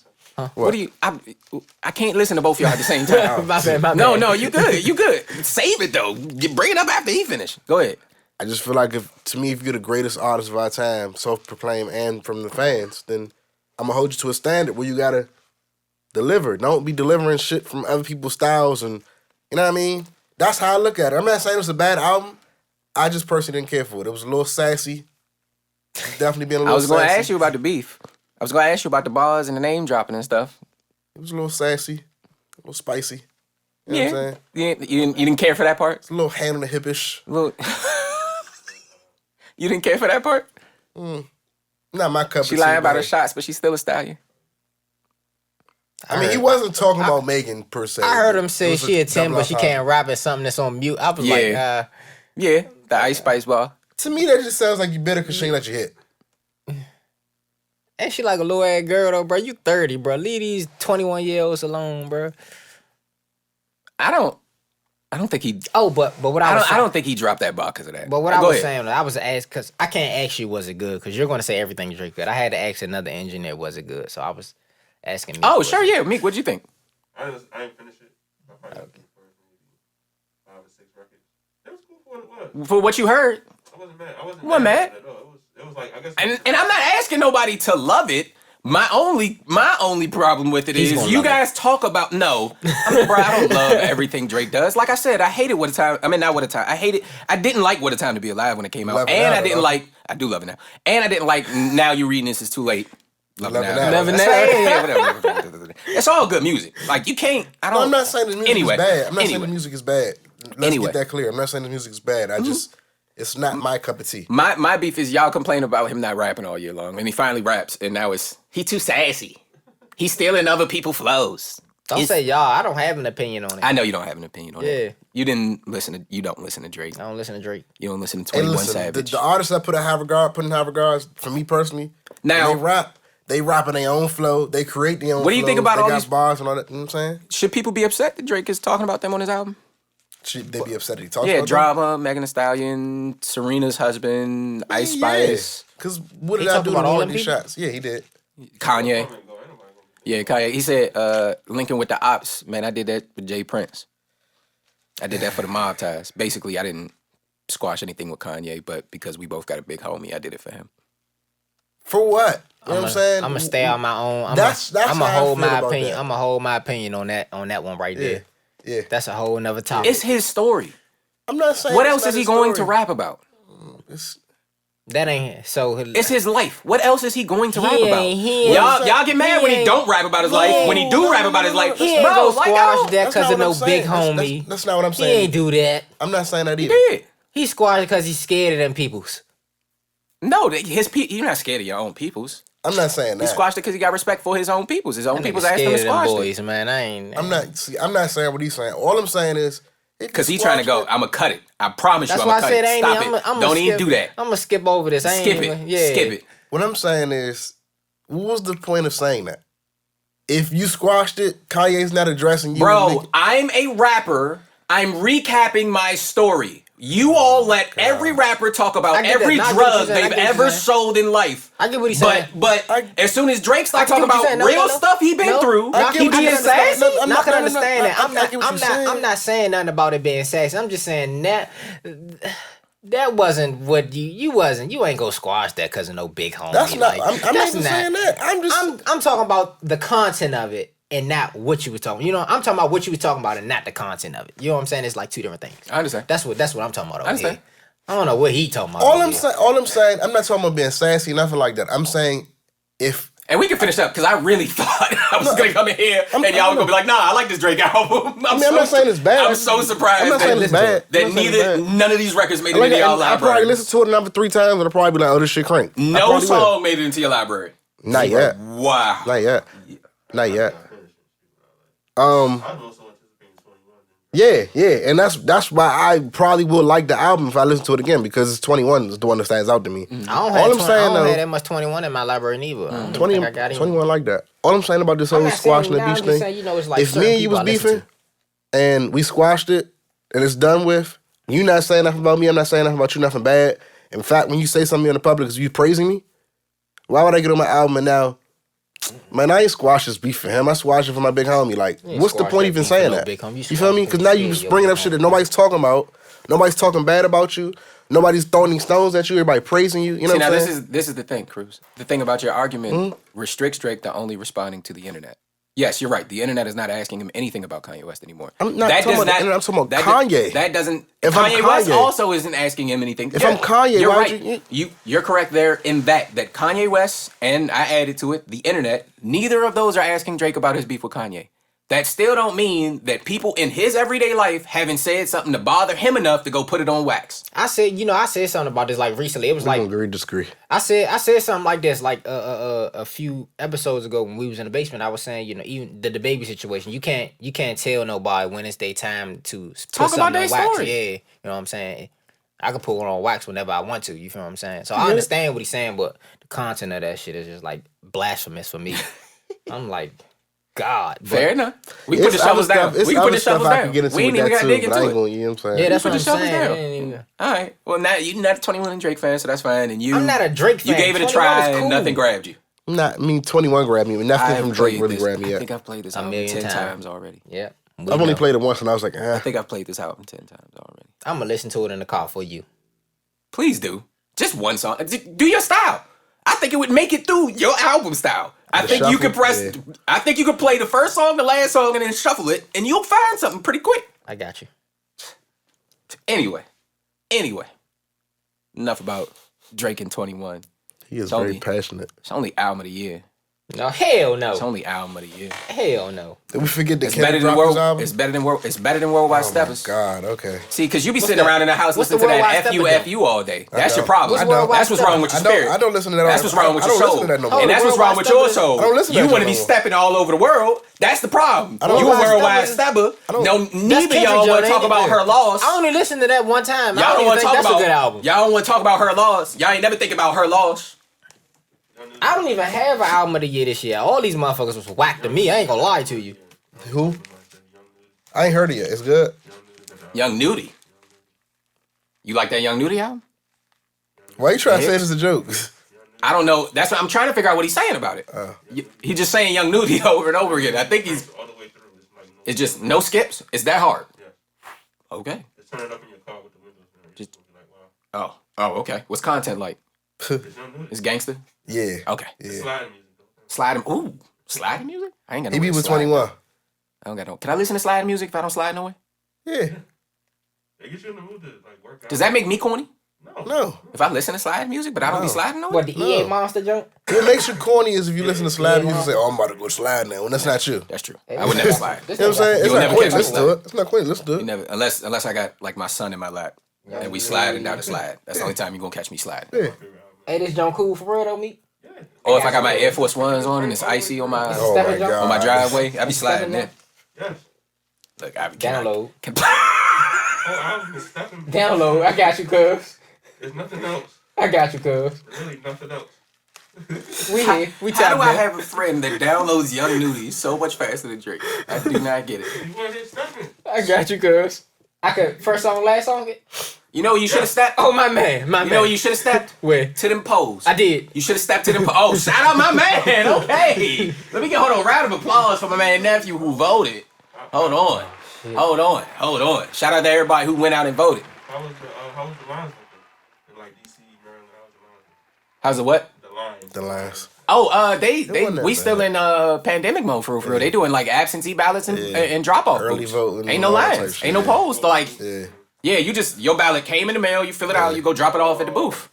What are you? I can't listen to both of y'all at the same time.
My bad.
No, you good. You good. Save it though. Bring it up after he finish. Go ahead.
I just feel like if you're the greatest artist of our time, self-proclaimed and from the fans, then I'm gonna hold you to a standard where you gotta deliver. Don't be delivering shit from other people's styles, and you know what I mean. That's how I look at it. I'm not saying it was a bad album. I just personally didn't care for it. It was a little sassy. Definitely being a little.
I was going to
sassy.
ask you about the beef. I was going to ask you about the bars and the name dropping and stuff.
It was a little sassy, a little spicy. You know what I'm saying?
You didn't care for that part?
It's a little hand on the hippish.
You didn't care for that part?
Not my cup of tea.
She lying about her
man.
shots, but she's still a stallion.
I mean, he wasn't talking about Megan per se.
I heard him say
It was
she a 10,
double
but she
entendre.
can't rap at something that's on mute. I was
Yeah. Yeah, the Ice Spice bar.
To me, that just sounds like you bitter because she ain't let you hit.
and she like a little ass girl though, bro. You 30, bro. Leave these 21-year-olds alone, bro.
I don't think he.
Oh, but what I was
I don't think he dropped that bar because of that.
But what
Go
I was
ahead.
saying, I was asked because I can't ask you was it good because you're going to say everything Drake good. I had to ask another engineer was it good, so I was asking.
Oh, sure, yeah, Meek. What'd you think?
I ain't finished it. I probably listened to the first maybe 5 or 6 records. It was cool for what it was.
For what you heard,
I wasn't mad. I wasn't
You weren't mad?
at all. It was like I guess.
and I'm not asking nobody to love it. My only problem with it
He's
is
gonna
you
love
guys talk about bro. I don't love everything Drake does. Like I said, I hated What a Time. I mean, not What a Time. I didn't like What a Time to Be Alive when it came out,
Love it
and
now,
I didn't
though.
like. I do love it now, and I didn't like. Now You Reading This Is Too Late. Love it
Love it
now.
now.
Love it
That's
now.
right. Yeah, whatever. It's all good music. Like you can't. I don't.
No, I'm not saying the music
Anyway,
is bad. I'm not saying
anyway.
the music is bad. Let's
Anyway.
get that clear. I'm not saying the music is bad. I just, it's not my cup of tea.
My beef is y'all complain about him not rapping all year long, and he finally raps, and now he too sassy. He's stealing other people's flows.
Don't say y'all. I don't have an opinion on it.
I know you don't have an opinion on
Yeah.
it. You don't listen to Drake.
I don't listen to Drake.
You don't listen to
Hey,
21
listen,
Savage.
the artists that put in high regards, for me personally,
Now-
when they rap in their own flow. They create their own.
What do you think
flows,
about
they
all
got
these-
bars and all that? You know what I'm saying?
Should people be upset that Drake is talking about them on his album?
Should they be upset that he talks
Yeah,
about
Drama, Megan Thee Stallion, Serena's husband,
them?
Ice
Yeah,
Spice,
because what
He
did I
talked
do to
about all
warrant
them
these
people?
shots? Yeah, he did.
Kanye. Yeah, Kanye. He said, linking with the ops, man, I did that with Jay Prince. I did that for the mob ties. Basically, I didn't squash anything with Kanye, but because we both got a big homie, I did it for him.
For what? You know what I'm saying?
I'm gonna stay on my own. I'm
That's
gonna
how I
hold
feel
my
about
opinion.
that.
I'm gonna hold my opinion on that one right
Yeah,
there.
yeah.
That's a whole nother topic.
It's his story.
I'm not saying.
What
it's
else
not
is he
his
going to
story.
rap about?
It's-
That ain't so.
It's his life. What else is he going to
He
rap about?
ain't- he ain't-
Y'all get mad when he
ain't-
don't rap about his life. When he do rap about his life,
He ain't
bro,
go
like I
squash
don't.
that
That's
because
not
of
what
no
I'm saying.
big
That's-
homie.
that's not what I'm
He
saying.
ain't do that.
I'm not saying that
He
either.
did.
He squashed because he's scared of them peoples.
No, you're not scared of your own peoples.
I'm not saying
He
that.
squashed it because he got respect for his own peoples. His own
That
peoples
nigga
asked him to
scared of them
squash it.
boys, man. I ain't.
I'm not saying what he's saying. All I'm saying is
Because he's trying to go, I'm going to cut it. I promise
That's
you
why
I'm
I
going to
said
cut
I
it.
ain't.
Stop it. Don't even do that.
I'm gonna skip over this. I ain't
Skip
even,
it.
Yeah.
Skip it.
What I'm saying is, what was the point of saying that? If you squashed it, Kanye's not addressing you.
Bro, I'm a rapper. I'm recapping my story. You all let every rapper talk
I
about
get that.
every
No, I get what
drug
you're saying. I
they've
get what
ever
you're saying.
sold in life.
I get what he's saying.
But as soon as Drake starts
I get
talking
what
about
you're saying. No,
real
no, no.
stuff he been
No,
through,
I get
he
what you're
being
saying.
sassy.
I can understand that.
I'm
I'm not saying nothing about it being sassy. I'm just saying that wasn't what you ain't gonna squash that because of no big homie.
That's not.
Like,
I'm not
that's
even
not-
saying that. I'm just.
I'm talking about the content of it and not what you were talking. You know, I'm talking about what you were talking about and not the content of it. You know what I'm saying? It's like two different things.
I understand.
That's what I'm talking about over
understand.
here. I don't know what he talking about.
all
over
I'm
here.
saying. All I'm saying. I'm not talking about being sassy. Nothing like that. I'm saying if.
And we can finish up because I really thought I was going to come in here and y'all were going to be like, nah, I like this Drake album.
I'm not saying it's bad.
I'm so surprised
I'm not saying it's bad.
that
I'm not saying it's bad.
none of these records made it
Like,
into y'all
I probably
library.
listened to it another 3 times and I'll probably be like, oh, this shit crank. I
No
probably will.
song made it into your library.
Not yet.
Wow.
Not yet. Not yet.
I know so anticipating 21.
Yeah, and that's why I probably would like the album if I listen to it again because it's 21 is the one that stands out to me.
I don't
All
have,
I'm
20,
saying
I don't
though,
have that much 21 in my library neither. I don't
20,
think I got any.
21 like that. All I'm saying about this
I'm
whole
not
squashing
saying-
the
nah,
beach
I'm just
thing,
saying, you know, it's like
if
certain
me and you
people
was
I listen
beefing and we squashed it and it's done with, you not saying nothing about me, I'm not saying nothing about you, nothing bad. In fact, when you say something in the public, is you praising me? Why would I get on my album and now, man, I ain't squash this beef for him. I squash it for my big homie. Like,
ain't
what's the
squash
point
that
even
beef for
saying
no
that?
big homie. You
You
squash
feel me?
it
Because
for
now
your
you just
big
bringing up
homie.
shit that nobody's talking about. Nobody's talking bad about you. Nobody's throwing these stones at you. Everybody praising you. You know
See,
what
now
I'm saying?
this is the thing, Cruz. The thing about your argument restricts Drake to only responding to the internet. Yes, you're right. The internet is not asking him anything about Kanye West anymore.
I'm not talking about the internet, I'm talking about Kanye.
That doesn't.
If I'm
Kanye West
Kanye-
also isn't asking him anything.
If I'm Kanye,
you're
why
right.
would
You're correct there in that Kanye West, and I added to it, the internet, neither of those are asking Drake about his beef with Kanye. That still don't mean that people in his everyday life haven't said something to bother him enough to go put it on wax.
I said something about this like recently. It was like
agree, disagree.
I said something like this like a few episodes ago when we was in the basement. I was saying, even the baby situation. You can't tell nobody when it's their time to put
Talk
something
about
on
their
wax.
story.
Yeah, you know what I'm saying. I can put one on wax whenever I want to. You feel what I'm saying? So I understand what he's saying, but the content of that shit is just like blasphemous for me. I'm like, God.
Fair enough. We put the shovels down. We can put the shovels down. We ain't even got to dig into it.
You know what I'm saying?
Yeah, that's
Put
what
the
I'm
shovels
saying.
down. All right. Well, now you're not a 21 Drake fan, so that's fine. And you,
I'm not a Drake fan.
You gave it a
21
try,
is
and
cool.
nothing grabbed you.
21 grabbed me, but nothing from Drake
played
really
this-
grabbed me
I
yet.
think I've played this
A
album
million
10
times.
times already.
Yeah.
I've only played it once, and I was like,
I think I've played this album 10 times already.
I'm gonna listen to it in the car for you.
Please do. Just one song. Do your style. I think it would make it through your album style. I
The
think you could
shuffle?
press.
Yeah.
I think you could play the first song, the last song, and then shuffle it, and you'll find something pretty quick.
I got you.
Anyway, enough about Drake and 21.
he is
Tony.
very passionate.
It's only album of the year.
No, hell no.
It's only album of the year.
Hell no.
Did we forget that
It's better
Kendrick
than
dropped his
world.
album?
It's better than world. It's better than Worldwide
Oh my
Steppers.
God, okay.
See, because you be
What's
sitting
that?
around in the house
What's
listening
the
to that
Worldwide
F you
Stepper
F you all day. That's your
don't.
problem.
I don't.
That's what's wrong with your spirit.
I don't listen to that.
That's what's wrong with
I
your
don't
soul.
listen to that no
Oh,
more.
And that's what's wrong with your soul.
I don't listen to
You
that
want to
no
be
more.
stepping all over the world. That's the problem.
I don't
You a
listen to
worldwide
Steppers.
stepper.
don't-
No,
That's
neither
Kendrick
y'all want
Joint,
to talk
ain't
about
it?
her loss.
I only listened to that one time.
Y'all
I
don't
don't
want
even
to talk
think that's
about.
a good album.
Y'all don't want to talk about her loss. Y'all ain't never think about her loss.
I don't even have an album of the year this year. All these motherfuckers was whack to me. I ain't gonna lie to you.
Who? I ain't heard it yet. It's good.
Young Nudie. You like that Young Nudie album?
Why you trying to say this a joke?
I don't know. That's what I'm trying to figure out what he's saying about it. He just saying Young Nudie over and over again. I think he's.
All the way through. It's like no.
It's just no skips. It's that hard.
Yeah.
Okay.
Just turn it up in your car with the windows down. You're just gonna be like, wow.
Oh. Okay. What's content like?
It's young dude.
It's gangster.
Yeah.
Okay.
It's sliding music though.
Sliding. Ooh. Sliding music. I ain't got no.
He be
way to
with
slide.
21.
I don't got no. Can I listen to sliding music if I don't slide nowhere?
Yeah.
They get you in the mood to like work out.
Does that make me corny?
No.
If I listen to sliding music, but I don't be
No.
sliding nowhere?
What, the EA Monster joint?
What makes you corny is if you listen to slide music and say, "Oh, I'm about to go slide now," when that's not you.
That's true. I would never slide.
You know what I'm saying? It's
You'll
not
never
corny.
catch me
Listen to
slide.
it. It's not corny. Listen to
You
it.
never, unless I got like my son in my lap and we sliding down the slide. That's the only time you gonna catch me sliding.
Yeah.
Hey, this joint cool for real though, me?
Or if I got my Air Force Ones on and it's icy on my
Oh my God.
on my driveway, I be sliding there.
Yes.
Look, I be
Download.
Oh, I was stepping.
Download. I got you, cuz.
There's nothing else.
I got you, cuz.
Really, nothing else.
We here. We
How do
tapped
I
in.
have a friend that downloads Young Nudies so much faster than Drake? I do not get it.
You want to hit stepping?
I got you, cuz. I could first song, last song it.
You know you should have stepped.
Oh my man, my
You
man.
know you should have stepped
Where?
to them poles.
I did.
You should have stepped to them. Oh, shout out my man. Okay. Let me get hold on. Round of applause for my man nephew who voted. Hold on. Shout out to everybody who went out and voted.
How was the lines looking? In like DC, Maryland, how was the lines?
How's the what?
The lines.
The lines.
Oh,
wasn't that
we still in pandemic mode for real. They doing like absentee ballots and drop off.
Early voting.
Ain't no
all that type
lines.
shit.
Ain't no polls. Like
Yeah.
yeah, you just your ballot came in the mail. You fill it out. You go drop it off at the booth.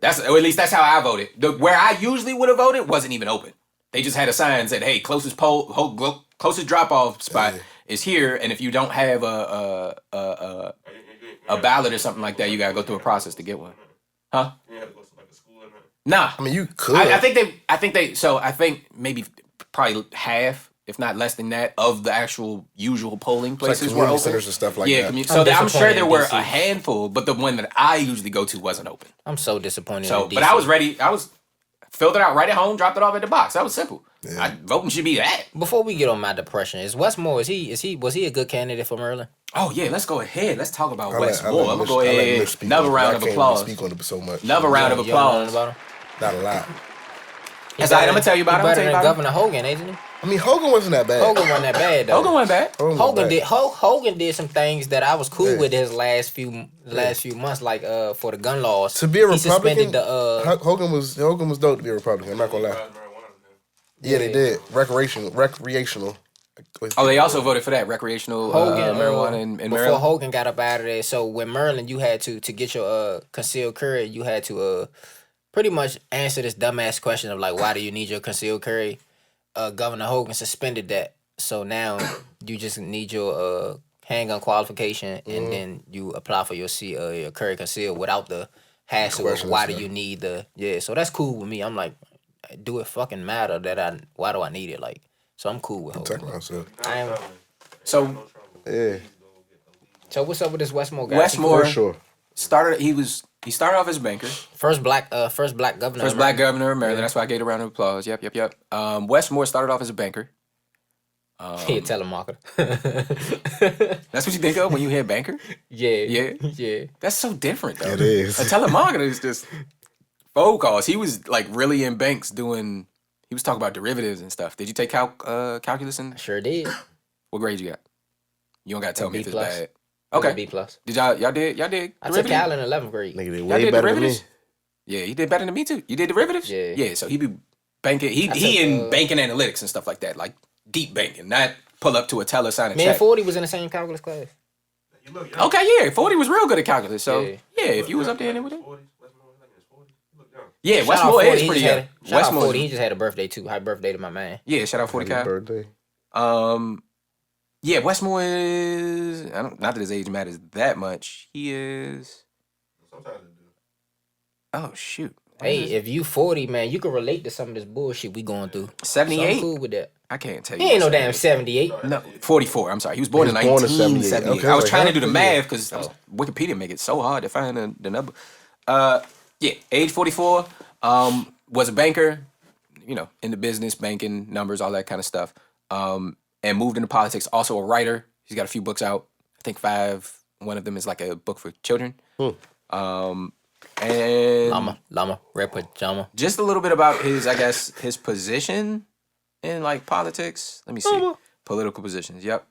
Or at least that's how I voted. Where I usually would have voted wasn't even open. They just had a sign that said, "Hey, closest closest drop off spot is here, and if you don't have a ballot or something like that, you gotta go through a process to get one." Huh?
You had to go to like a school and that.
Nah.
I mean, you could.
I think maybe probably half, if not less than that, of the actual usual polling
like
places were
community
open.
centers and stuff like
Yeah,
that.
so I'm sure
disappointed
there
in
were
DC.
a handful, but the one that I usually go to wasn't open.
I'm so disappointed.
So,
in DC.
but I was ready. I was filled it out right at home, dropped it off at the box. That was simple.
Yeah.
Voting should be that.
Before we get on my depression, is Westmore? Was he a good candidate for Maryland?
Oh yeah, let's go ahead. Let's talk about
I
West
let- I
Moore.
let
I'm gonna
Mitch-
go
I let
ahead.
Mitch speak
Another
on it, but
round
I
of
can't
applause.
really speak on it so much.
Another round of
You don't know nothing
applause.
about him?
Not a lot.
That's all right. I'm gonna tell you about it. I'm
Better
gonna
than
tell you about
Governor Hogan, ain't he?
I mean, Hogan wasn't that bad.
Hogan wasn't that bad
it.
though.
Hogan went back.
Hogan did some things that I was cool
Yeah.
with his last few months, like for the gun laws.
To be a
He
Republican,
suspended the
Hogan was dope to be a Republican. I'm not gonna lie. Yeah, they did. Recreational.
Oh, they also voted for that recreational
Hogan,
marijuana in
before
Maryland.
Hogan got up out of there. So when Maryland, you had to get your concealed carry, you had to pretty much answer this dumbass question of like, why do you need your concealed carry? Governor Hogan suspended that, so now you just need your handgun qualification, and then you apply for your carry concealed without the hassle of why do you need the So that's cool with me. I'm like, do it fucking matter that why do I need it? Like, so I'm cool with Hogan.
So
Yeah.
So what's up with this Westmore guy?
Westmore
For sure.
he started off as a banker.
First black governor.
First black governor of Maryland. That's why I gave a round of applause. Yep. Westmore started off as a banker.
He a telemarketer.
That's what you think of when you hear banker?
Yeah.
That's so different though.
It is.
A telemarketer is just phone calls. He was like really in banks doing. He was talking about derivatives and stuff. Did you take calculus?
Sure did.
What grade you got? You don't gotta tell me if it's
B+.
bad.
I got
Okay.
B plus.
Did y'all did
I took Cal in 11th grade.
Nigga, they
Y'all
way
did
better than me.
derivatives? Yeah, he did better than me too. You did derivatives?
Yeah.
Yeah, so he be banking. He
took,
in banking analytics and stuff like that, like deep banking, not pull up to a teller, sign a
Me
check.
and 40 was in the same calculus class.
You look young.
Okay, yeah, 40 was real good at calculus. So
Yeah.
yeah, if you was up there with it.
40, Westmore, I think it's 40. You look young.
Yeah,
Shout out
Westmore
40,
is
he
pretty
just
young.
had a- Shout out
Westmore.
40, he just had a birthday too. Happy birthday to my man.
Yeah, shout out 40
Happy
Cal.
birthday.
Yeah, Westmore is not that his age matters that much. He is
Sometimes it do.
oh shoot.
Hey, if you 40, man, you can relate to some of this bullshit we going through. So I'm
78?
cool with that.
I can't tell you.
He ain't no
what
damn 78.
No, 44. I'm sorry. He was born
He
in
was born in
1978.
78. Okay,
I was
like
trying to
half
do the
the
math
year.
because Wikipedia make it so hard to find the number. Yeah, age 44. Was a banker, in the business, banking, numbers, all that kind of stuff. And moved into politics. Also a writer. He's got a few books out. I think 5. One of them is like a book for children. And
Llama, red pajama.
just a little bit about his position in like politics. Let me see. Political positions. Yep.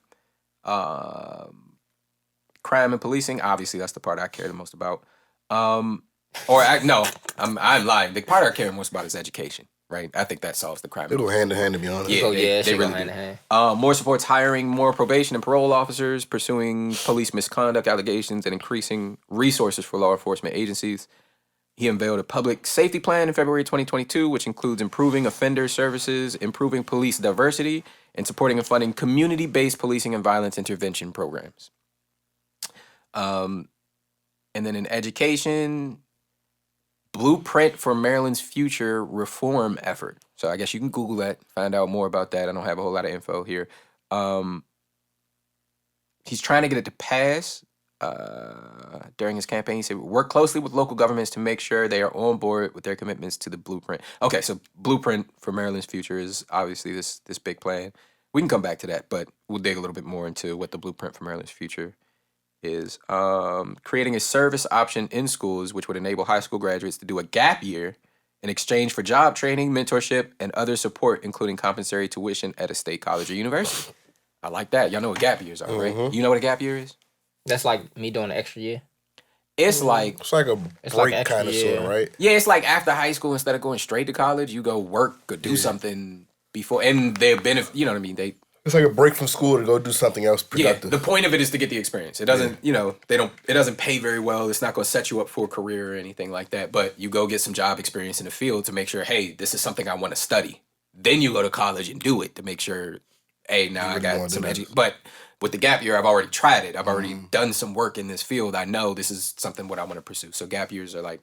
Crime and policing. Obviously, that's the part I care the most about. I'm lying. The part I care most about is education. Right. I think that solves the crime.
They go hand in hand, to be honest.
Yeah,
Oh, yeah,
they
shit go
really
hand
do.
in hand.
More supports hiring more probation and parole officers, pursuing police misconduct allegations, and increasing resources for law enforcement agencies. He unveiled a public safety plan in February 2022, which includes improving offender services, improving police diversity, and supporting and funding community-based policing and violence intervention programs. And then in education, blueprint for Maryland's future reform effort. So I guess you can Google that, find out more about that. I don't have a whole lot of info here. He's trying to get it to pass during his campaign. He said, work closely with local governments to make sure they are on board with their commitments to the blueprint. Okay, so blueprint for Maryland's future is obviously this big plan. We can come back to that, but we'll dig a little bit more into what the blueprint for Maryland's future is. Creating a service option in schools which would enable high school graduates to do a gap year in exchange for job training, mentorship, and other support, including compensatory tuition at a state college or university. I like that. Y'all know what gap years are, right? You know what a gap year is?
That's like me doing an extra year.
It's like,
It's like a
It's like
break
extra,
kind of
yeah.
sort of, right?
yeah, it's like after high school, instead of going straight to college, you go work or do something before, and they're benefit. You know what I mean?
It's like a break from school to go do something else productive.
Yeah, the point of it is to get the experience. It doesn't, it doesn't pay very well. It's not going to set you up for a career or anything like that. But you go get some job experience in the field to make sure, hey, this is something I want to study. Then you go to college and do it to make sure, hey, now I
really
got
wanna
some
do this.
But with the gap year, I've already tried it. I've already done some work in this field. I know this is something what I want to pursue. So gap years are like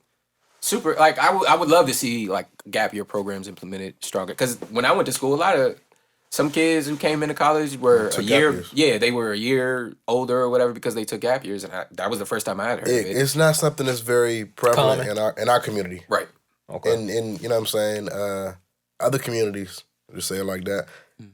super. Like I would love to see like gap year programs implemented stronger. Because when I went to school, a lot of some kids who came into college were
Took
a
gap
year.
years.
Yeah, they were a year older or whatever because they took gap years, and that was the first time I had heard of it.
It's not something that's very prevalent in our community.
Right.
Okay.
In you know what I'm saying, other communities, just say it like that,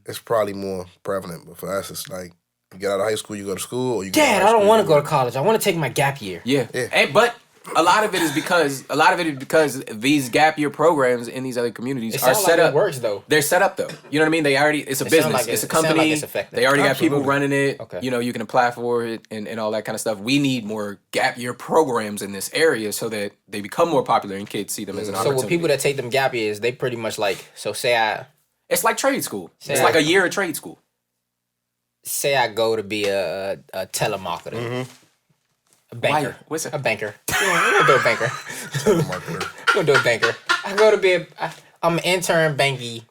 it's probably more prevalent. But for us, it's like you get out of high school, you go to school, or you.
Dad, I don't want to go to college. I want to take my gap year.
Yeah.
Yeah.
But a lot of it is because these gap year programs in these other communities
It
are
sounds
set
like
up.
it works though.
They're set up though. You know what I mean? They already. It's a
It sound
business.
like
It's a
it sound like
company.
it's effective.
They already got people
Absolutely.
running it.
Okay.
You can apply for it and all that kind of stuff. We need more gap year programs in this area so that they become more popular and kids see them as an
So
opportunity.
with people that take them gap years, they pretty much like. So say
It's like trade school.
Say
It's
I-
like a year of trade school.
Say I go to be a telemarketer. A banker.
Why? What's it?
A banker. We're gonna do a banker.
Marketer.
We're gonna do a banker. I go to be I'm an intern banky.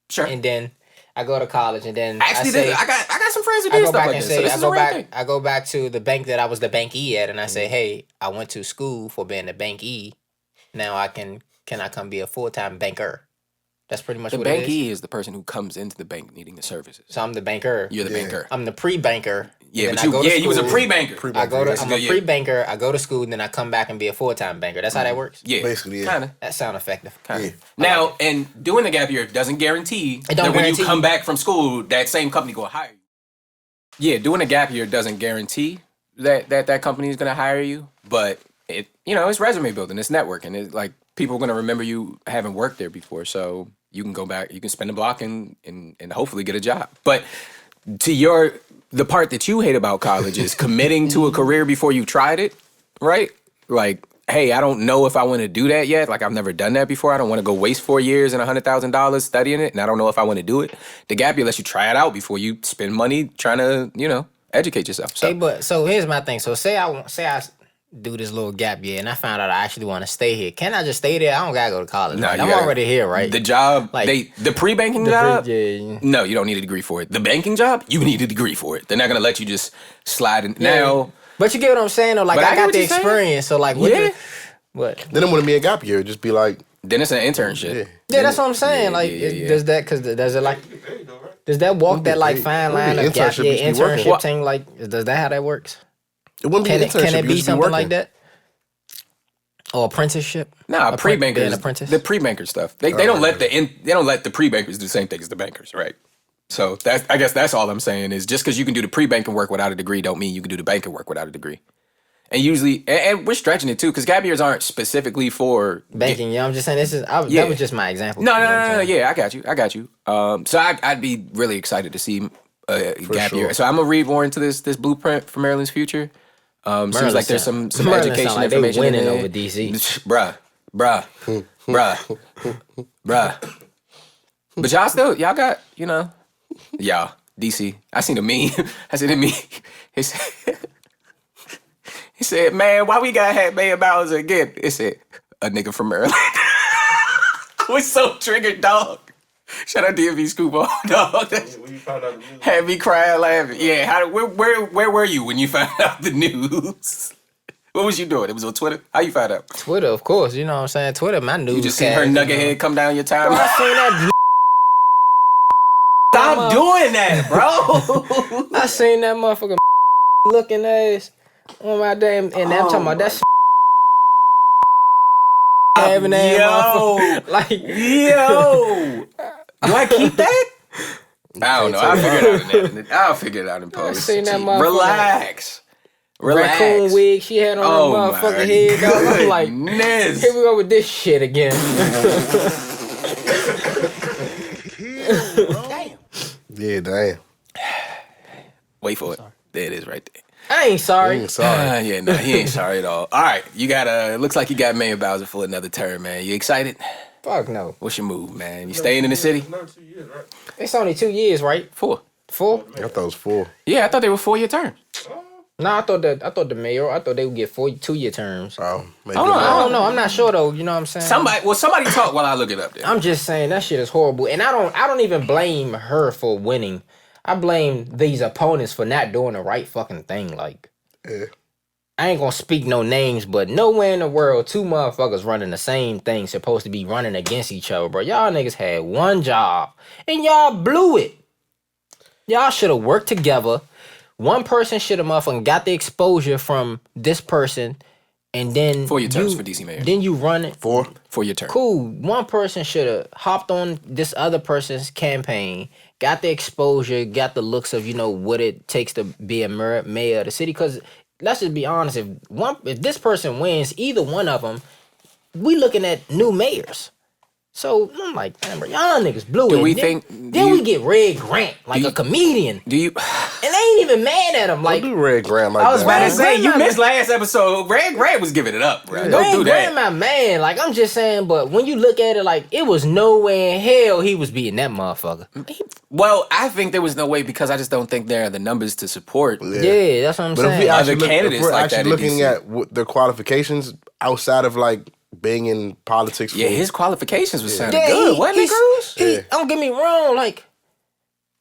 Sure.
And then I go to college and then
Actually, I got some friends who did stuff like this. So this is a real thing.
I go back to the bank that I was the bankee at and I say, hey, I went to school for being a bankee. Now can I come be a full-time banker? That's pretty much
The
what it is.
bankee is the person who comes into the bank needing the services.
So I'm the banker.
You're the banker.
I'm the pre-banker.
Yeah,
Then
but
I go to
you was a
school.
pre-banker.
I'm
That's
a
good, yeah.
pre-banker. I go to school, and then I come back and be a full-time banker. That's how that works.
Yeah,
Basically, yeah.
kind of.
That sound effective.
Kinda.
Yeah.
Now, and doing the gap year doesn't guarantee
It don't
that when
guarantee.
you come back from school, that same company gonna hire you. Yeah, doing a gap year doesn't guarantee that company is gonna hire you, but it's resume building, it's networking. It's like people are gonna remember you having worked there before, so you can go back, you can spend a block and hopefully get a job. But to the part that you hate about college is committing to a career before you tried it, right? Like, hey, I don't know if I want to do that yet. Like, I've never done that before. I don't want to go waste 4 years and $100,000 studying it, and I don't know if I want to do it. The gap year lets you try it out before you spend money trying to, educate yourself. So,
Hey, but so here's my thing. So say I do this little gap year, and I found out I actually want to stay here. Can I just stay there? I don't gotta go to college.
Nah,
right?
you
I'm
gotta-
already here, right?
the job,
Like,
the pre-banking
The
job,
yeah.
no, you don't need a degree for it. The banking job, you need a degree for it. They're not going to let you just slide in. Now,
But you get what I'm saying though. Like
But I
I
get
got
what
the
you're saying.
experience. So like, what?
Yeah.
What?
Then it wouldn't be a gap year. Just be like,
then it's an internship.
Yeah.
Yeah, that's what I'm saying.
Yeah,
like,
yeah, yeah.
does that? Because does it like?
You get paid though, right?
Does that walk that like
paid.
fine
It would
line
be
of gap
internship,
year
you should be working.
internship thing? Like, does that how that works?
it wouldn't
Can
be
it
an internship.
can it
you
be
just
something
working.
like that? Or apprenticeship?
Nah, pre-bankers,
Being apprentice?
the pre-banker stuff. They don't let they don't let the pre-bankers do the same thing as the bankers, right? So I guess that's all I'm saying is just because you can do the pre-banking work without a degree don't mean you can do the banking work without a degree. And usually, and we're stretching it too, because gap years aren't specifically for
Banking, yeah. I'm just saying
Yeah.
that was just my example.
No,
You know what I'm saying?
yeah, I got you. So I'd be really excited to see gap
sure.
year. So I'm gonna read more into this blueprint for Maryland's future. Seems
Maryland
like there's
sound-
some
Maryland
education
sound like they
information in
winning
there.
over DC.
bruh. But y'all got y'all DC. I seen a meme. I seen a meme. He said, "Man, why we gotta have $1 million again?" It said, "A nigga from Maryland." I was so triggered, dog. Shout out DMV Scuba, dog. That
When you found out the news,
had me crying, laughing. Yeah, where were you when you found out the news? What was you doing? It was on Twitter. How you find out?
Twitter, of course. You know what I'm saying? Twitter, my news.
You just seen her nugget head come down your time.
I seen that.
Stop doing that, bro.
I seen that motherfucker looking ass on my damn, and I'm talking about that having that motherfucker. Like,
Yo, do I keep that? I don't know. I'll figure it out in post.
seen that motherfucker.
Relax.
raccoon wig she had on her motherfucking head. Dog. I'm like,
goodness.
here we go with this shit again.
Yeah, damn.
Wait for it. There it is right there.
I ain't sorry.
Sorry.
Yeah, no, he ain't sorry at all. All right, you got looks like you got Mayor Bowser for another term, man. You excited?
Fuck no.
What's your move, man? You staying in the city?
Another 2 years, right?
It's only 2 years, right?
4.
4?
I thought it was 4.
Yeah, I thought they were 4-year terms.
No, I thought the mayor. I thought they would get 2-year terms.
Oh, maybe.
Hold on,
I don't know. I'm not sure though. You know what I'm saying?
Somebody talk while I look it up there.
I'm just saying that shit is horrible, and I don't even blame her for winning. I blame these opponents for not doing the right fucking thing. Like,
Yeah.
I ain't gonna speak no names, but nowhere in the world 2 motherfuckers running the same thing supposed to be running against each other, bro. Y'all niggas had one job and y'all blew it. Y'all should have worked together. One person should have motherfucking got the exposure from this person, and then
4-year terms for DC mayor.
Then you run it.
4?
4-year term.
Cool. One person should have hopped on this other person's campaign, got the exposure, got the looks of what it takes to be a mayor of the city. Because let's just be honest, if this person wins, either one of them, we looking at new mayors. So I'm like, damn, bro, y'all niggas blew it.
Do we
Then
think-
we get Red Grant like a comedian,
Do you?
and they ain't ain't even mad at him.
Don't
like
do Red Grant like
I was
that.
About to
Red
say, you
Grant,
missed last episode. Grant was giving it up, bro.
Yeah.
Don't do
Grant,
that.
my man. Like I'm just saying, but when you look at it, like it was nowhere in hell he was beating that motherfucker.
Well, I think there was no way because I just don't think there are the numbers to support.
Yeah, that's what I'm
But if
saying.
we
Other
actually look,
candidates
if we're
like
actually
that in
looking
DC.
at their qualifications outside of like being in politics,
Yeah,
for,
his qualifications was sounding
Yeah,
good, wasn't it, Cruz?
he, don't get me wrong, like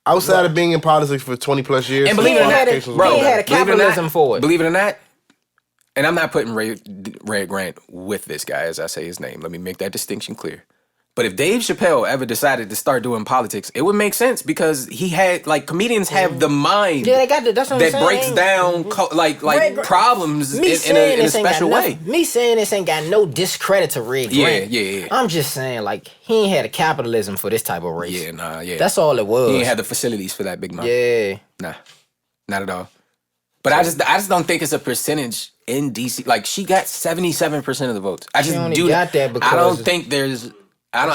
outside of being in politics for 20 plus years,
And
his
believe it or not,
qualifications
he
were
ain't
better.
had a capitalism for it.
Believe it or not, and I'm not putting Red Grant with this guy as I say his name. Let me make that distinction clear. But if Dave Chappelle ever decided to start doing politics, it would make sense because he had like comedians have the mind
Yeah, they got the, that's what I'm
that
saying.
breaks down problems in
saying
a
this ain't got
special way.
nothing- Me saying this ain't got no discredit to Red Grant.
Yeah.
I'm just saying, like, he ain't had a capitalism for this type of race.
Yeah.
That's all it was.
He ain't had the facilities for that big man.
Yeah.
Nah, not at all. But I just don't think it's a percentage in DC. Like she got 77% of the votes. I just
only
do
got that because
I don't think there's. I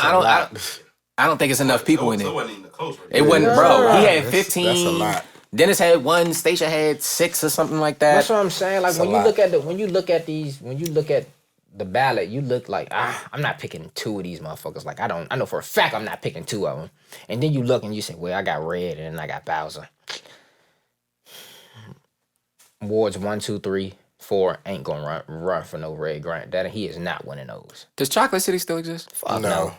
don't think it's enough people in
So it
it.
wasn't even a close race.
It wasn't, bro. He had
That's-
15.
that's a lot.
Dennis had 1. Stacia had 6 or something like that.
That's what I'm saying. Like,
It's
when
a
you
lot.
look at when you look at the ballot, you look like, I'm not picking 2 of these motherfuckers. Like, I know for a fact I'm not picking 2 of them. And then you look and you say, well, I got Red and I got Bowser. Wards 1, 2, 3, 4 ain't gonna run for no Red Grant. That he is not winning those.
Does Chocolate City still exist?
Fuck
No.
no.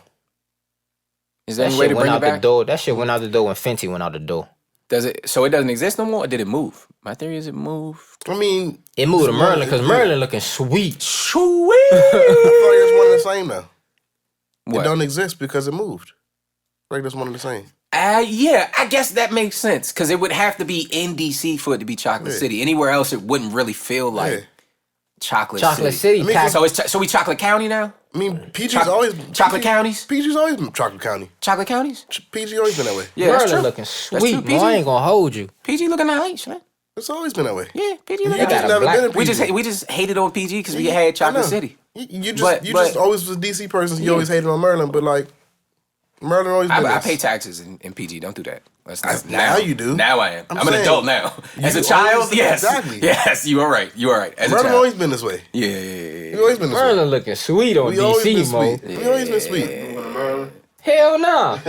Is there
That
any way
shit
to
went
bring it
out the
back?
door. That shit went out the door when Fenty went out the door.
Does it? So it doesn't exist no more, or did it move? My theory is it moved.
I mean,
It moved to
it's
Merlin
one-
because
yeah.
Merlin looking sweet.
Sweet.
I feel like it's one and the same now.
What?
It don't exist because it moved. Like that's one and the same.
Yeah, I guess that makes sense because it would have to be in DC for it to be Chocolate
Yeah.
City. Anywhere else, it wouldn't really feel like
Yeah.
Chocolate
Chocolate
City.
City.
I mean,
pack-
So we Chocolate County now?
I mean, PG's
Chocolate-
always
chocolate counties?
PG's always been chocolate county.
Chocolate counties?
PG always been that way.
Yeah, that's
Merlin
true.
looking
true,
sweet.
PG.
Boy, I ain't gonna hold you.
PG looking nice, man.
It's always been that way.
Yeah, PG
You
looking
got
just
a
nice.
never
black-
been in PG.
We just hated on PG because we had Chocolate
I know.
City.
You
But-
just always was a DC person. You always hated on Merlin, but like Merlin always been
I
this.
pay taxes in PG. Don't do that.
Now you do.
Now I am. I'm an
saying,
adult now. As a
you
child,
always-
yes.
exactly.
Yes, you are right. You are right. As a
Merlin
child.
always been this way.
Yeah.
He always been this way.
Merlin looking sweet on
We always been
DC, Mo.
sweet. We always been sweet.
Hell no.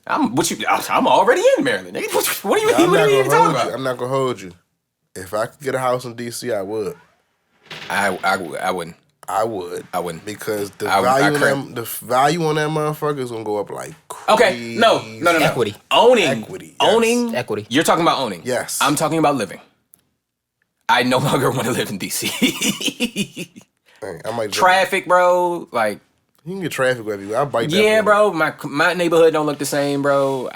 I'm already in Maryland. Nigga. What do you
I'm
what
not
are you even
gonna
talking
hold you.
about?
I'm not gonna hold you. If I could get a house in DC, I would.
I wouldn't.
I would.
I wouldn't.
Because the
I
value
cra-
on the value on that motherfucker is gonna go up like
Okay,
crazy.
no.
Equity.
Owning.
Equity, yes.
Owning.
Equity.
You're talking about owning.
Yes.
I'm talking about living. I no longer want to live in DC.
Dang, I might
Traffic, bro. Like,
You can get traffic everywhere. I bite that.
yeah,
bullet.
bro. My neighborhood don't look the same, bro.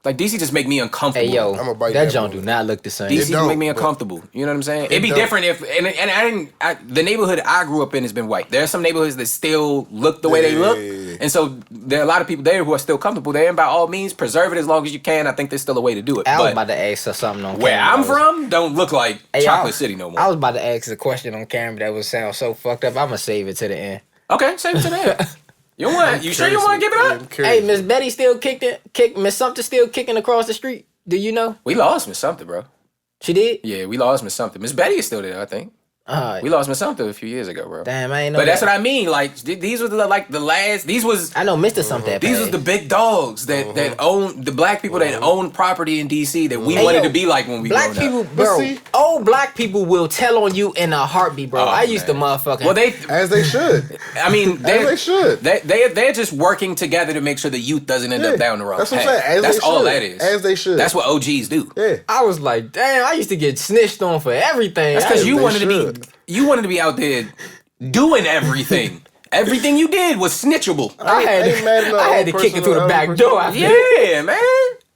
Like DC just make me uncomfortable.
Hey, yo,
I'ma bite
that
that
junk
bullet.
do not look the same.
DC
It don't,
make me
but-
uncomfortable. You know what I'm saying? It'd be
don't.
different if the neighborhood I grew up in has been white. There are some neighborhoods that still look the way they look,
Yeah.
and so there are a lot of people there who are still comfortable there. And by all means, preserve it as long as you can. I think there's still a way to do it.
I was
But
about to ask her something on
where
camera.
I'm from, don't look like
Hey,
Chocolate City no more.
I was about to ask a question on camera that would sound so fucked up. I'm gonna save it to the end.
Okay, save it to that. You want? You sure you want to give it
Yeah,
up?
I'm curious.
Hey, Miss Betty still kick Miss Sumter still kicking across the street. Do you know?
We lost Miss Sumter, bro.
She did?
Yeah, we lost Miss Sumter. Miss Betty is still there, I think. We lost Miss Sumter a few years ago, bro.
Damn, I ain't know.
But that's
that.
what I mean. Like these was the last. These was
I know Mr. Something.
These was the big dogs that own the black people that own property in DC that we
Hey,
wanted
yo,
to be like when we
black
growing
people,
up.
bro.
see-
Old black people will tell on you in a heartbeat, bro.
Oh,
I used to
man.
motherfucking.
Well, they.
As they should.
I mean,
they should.
They're just working together to make sure the youth doesn't end
Yeah,
up down the wrong
that's what I'm
path.
saying. As
That's
they
all
should.
that is.
As they should.
That's what OGs do.
Yeah.
I was like, damn, I used to get snitched on for everything.
That's because
I-
you
they
wanted to
should.
be. You wanted to be out there doing everything. Everything you did was snitchable.
I had
ain't mad at no
I had
old
to kick
person
it through
or
the
other
back
person.
door. After
Yeah, man.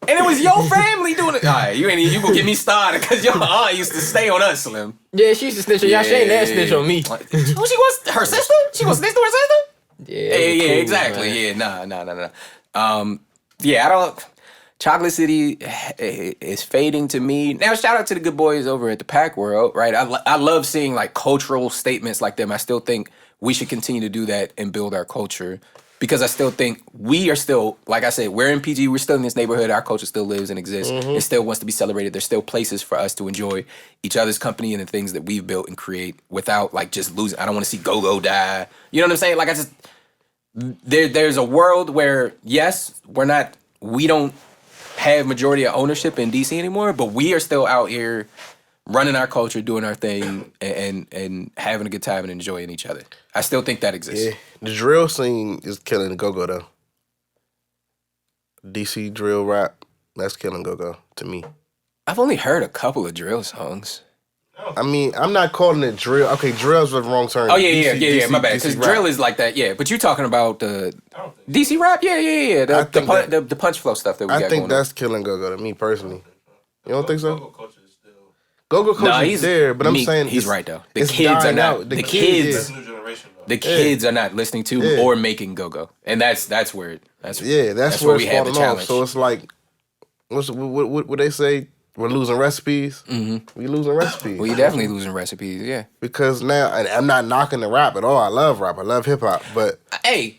And it was your family doing it. All right, you gonna get me started because your aunt used to stay on us, Slim.
Yeah, she used to snitch on y'all. She ain't never snitch on me.
Who she was? Her sister? She was snitch to her sister?
Yeah,
Yeah,
it was
yeah,
cool,
exactly.
man.
Yeah, nah. Yeah, I don't. Chocolate City is fading to me. Now, shout out to the good boys over at the Pack World, right? I love seeing like cultural statements like them. I still think we should continue to do that and build our culture. because I still think we are still, like I said, we're in PG, we're still in this neighborhood, our culture still lives and exists, it still wants to be celebrated. There's still places for us to enjoy each other's company and the things that we've built and create without like just losing. I don't want to see go-go die. You know what I'm saying? Like there's a world where, yes, we don't have majority of ownership in DC anymore, but we are still out here running our culture, doing our thing, and having a good time and enjoying each other. I still think that exists.
Yeah, the drill scene is killing the go-go though. DC drill rap, that's killing go-go to me.
I've only heard a couple of drill songs.
I mean, I'm not calling it drill. Okay, drill's the wrong term.
Oh yeah, my bad. Because drill is like that, yeah. But you're talking about the DC rap, yeah. The punch flow stuff that we got going on.
I think that's killing go-go to me personally. You don't think so? Go-go culture is there, but I'm saying
he's right though. The kids are not. The kids. The kids are not listening to or making go-go, and that's where that's where
it's
we have the
falling
challenge.
off. So it's like, what they say? We're losing recipes. We losing recipes.
Well, you're definitely losing recipes, yeah.
Because now, and I'm not knocking the rap at all. I love rap. I love hip hop, but
hey,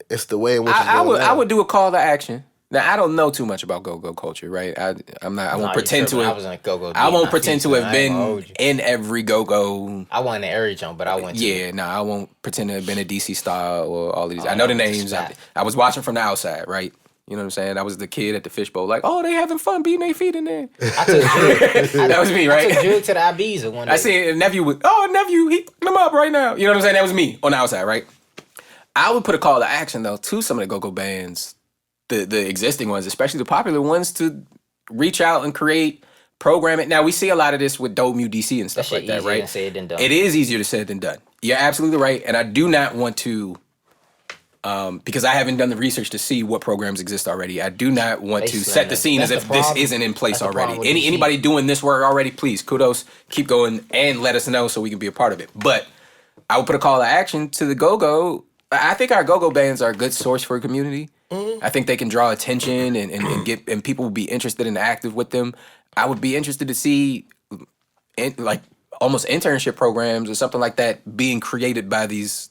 it's the way in which
I would do a call to action. Now I don't know too much about go-go culture, right? I won't pretend to.
I was in go-go.
I won't pretend to have been in every go-go.
I wasn't in every jump, but I went to.
Yeah, no, I won't pretend to have been a DC Star or all these. I know the names. I was watching from the outside, right? You know what I'm saying? I was the kid at the fishbowl, like, oh, they having fun beating their feet in there.
I took
that was me, right?
I took Jude to the Ibiza one day.
I see a nephew with, he picked him up right now. You know what I'm saying? That was me on the outside, right? I would put a call to action, though, to some of the go-go bands, the existing ones, especially the popular ones, to reach out and create programming. Now, we see a lot of this with Dope DC and stuff like that, right?
Said than done.
It is easier to say than done. You're absolutely right, and I do not want to... because I haven't done the research to see what programs exist already. I do not want to set the scene as if this isn't in place already. Anybody doing this work already, please, kudos, keep going, and let us know so we can be a part of it. But I would put a call to action to the go-go. I think our go-go bands are a good source for a community. I think they can draw attention and people will be interested and active with them. I would be interested to see like almost internship programs or something like that being created by these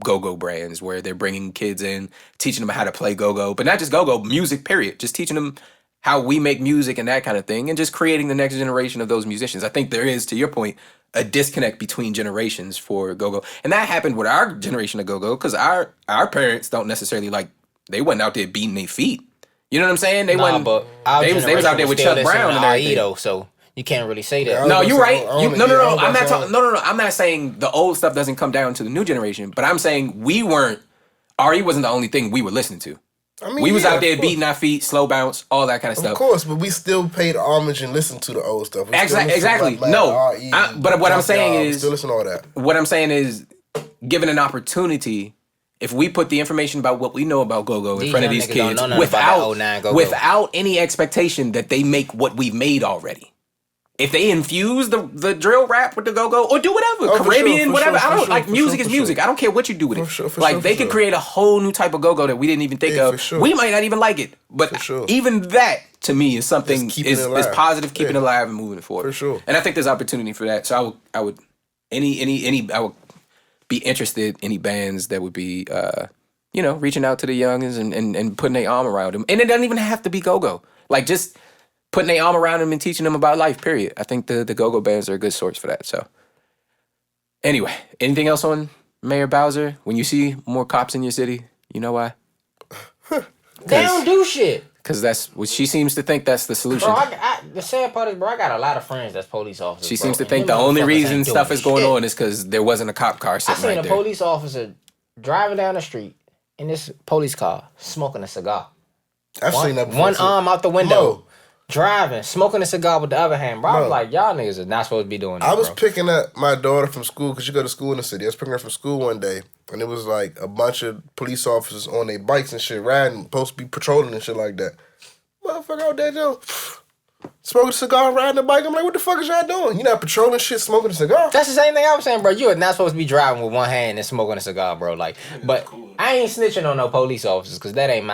go-go brands where they're bringing kids in, teaching them how to play go-go, but not just go-go, music, period. Just teaching them how we make music and that kind of thing, and just creating the next generation of those musicians. I think there is, to your point, a disconnect between generations for go-go. And that happened with our generation of go-go, because our parents don't necessarily, like, they wasn't out there beating their feet. You know what I'm saying? They wasn't, they was out there with Chuck Brown and everything.
So you can't really say that.
No, you're right. No. I'm not talking. No. I'm not saying the old stuff doesn't come down to the new generation, but I'm saying we weren't. RE wasn't the only thing we were listening to.
I mean,
we was out there beating our feet, slow bounce, all that kind of stuff.
Of course, but we still paid homage and listened to the old stuff.
Exactly. No, but what I'm saying is,
still listen to all that.
What I'm saying is, given an opportunity, if we put the information about what we know about go-go in front of these kids without any expectation that they make what we've made already. If they infuse the drill rap with the go-go or do whatever, Caribbean, whatever. I don't like music is music. I don't care what you do with it. Like they could create a whole new type of go-go that we didn't even think of. We might not even like it, but even that to me is something is positive, keeping it alive and moving it forward.
For sure.
And I think there's opportunity for that. So I would I would be interested any bands that would be reaching out to the youngins and putting their arm around them. And it doesn't even have to be go-go. Like just putting their arm around them and teaching them about life, period. I think the go-go bands are a good source for that. So anyway, anything else on Mayor Bowser? When you see more cops in your city, you know why?
They don't do shit.
Because that's what she seems to think that's the solution.
Bro, the sad part is, I got a lot of friends that's police officers.
She seems to think the only reason stuff is going on is because there wasn't a cop car sitting right there.
I seen a police officer driving down the street in this police car, smoking a cigar.
I've seen that before.
One arm out the window. Driving, smoking a cigar with the other hand, bro. I was like, y'all niggas are not supposed to be doing that.
I was picking up my daughter from school, because she go to school in the city. I was picking her from school one day, and it was like a bunch of police officers on their bikes and shit, riding, supposed to be patrolling and shit like that. Motherfucker out there, Joe, smoking a cigar, riding a bike. I'm like, what the fuck is y'all doing? You not patrolling shit, smoking a cigar?
That's the same thing I was saying, bro. You are not supposed to be driving with one hand and smoking a cigar, bro. Like, but I ain't snitching on no police officers, because that ain't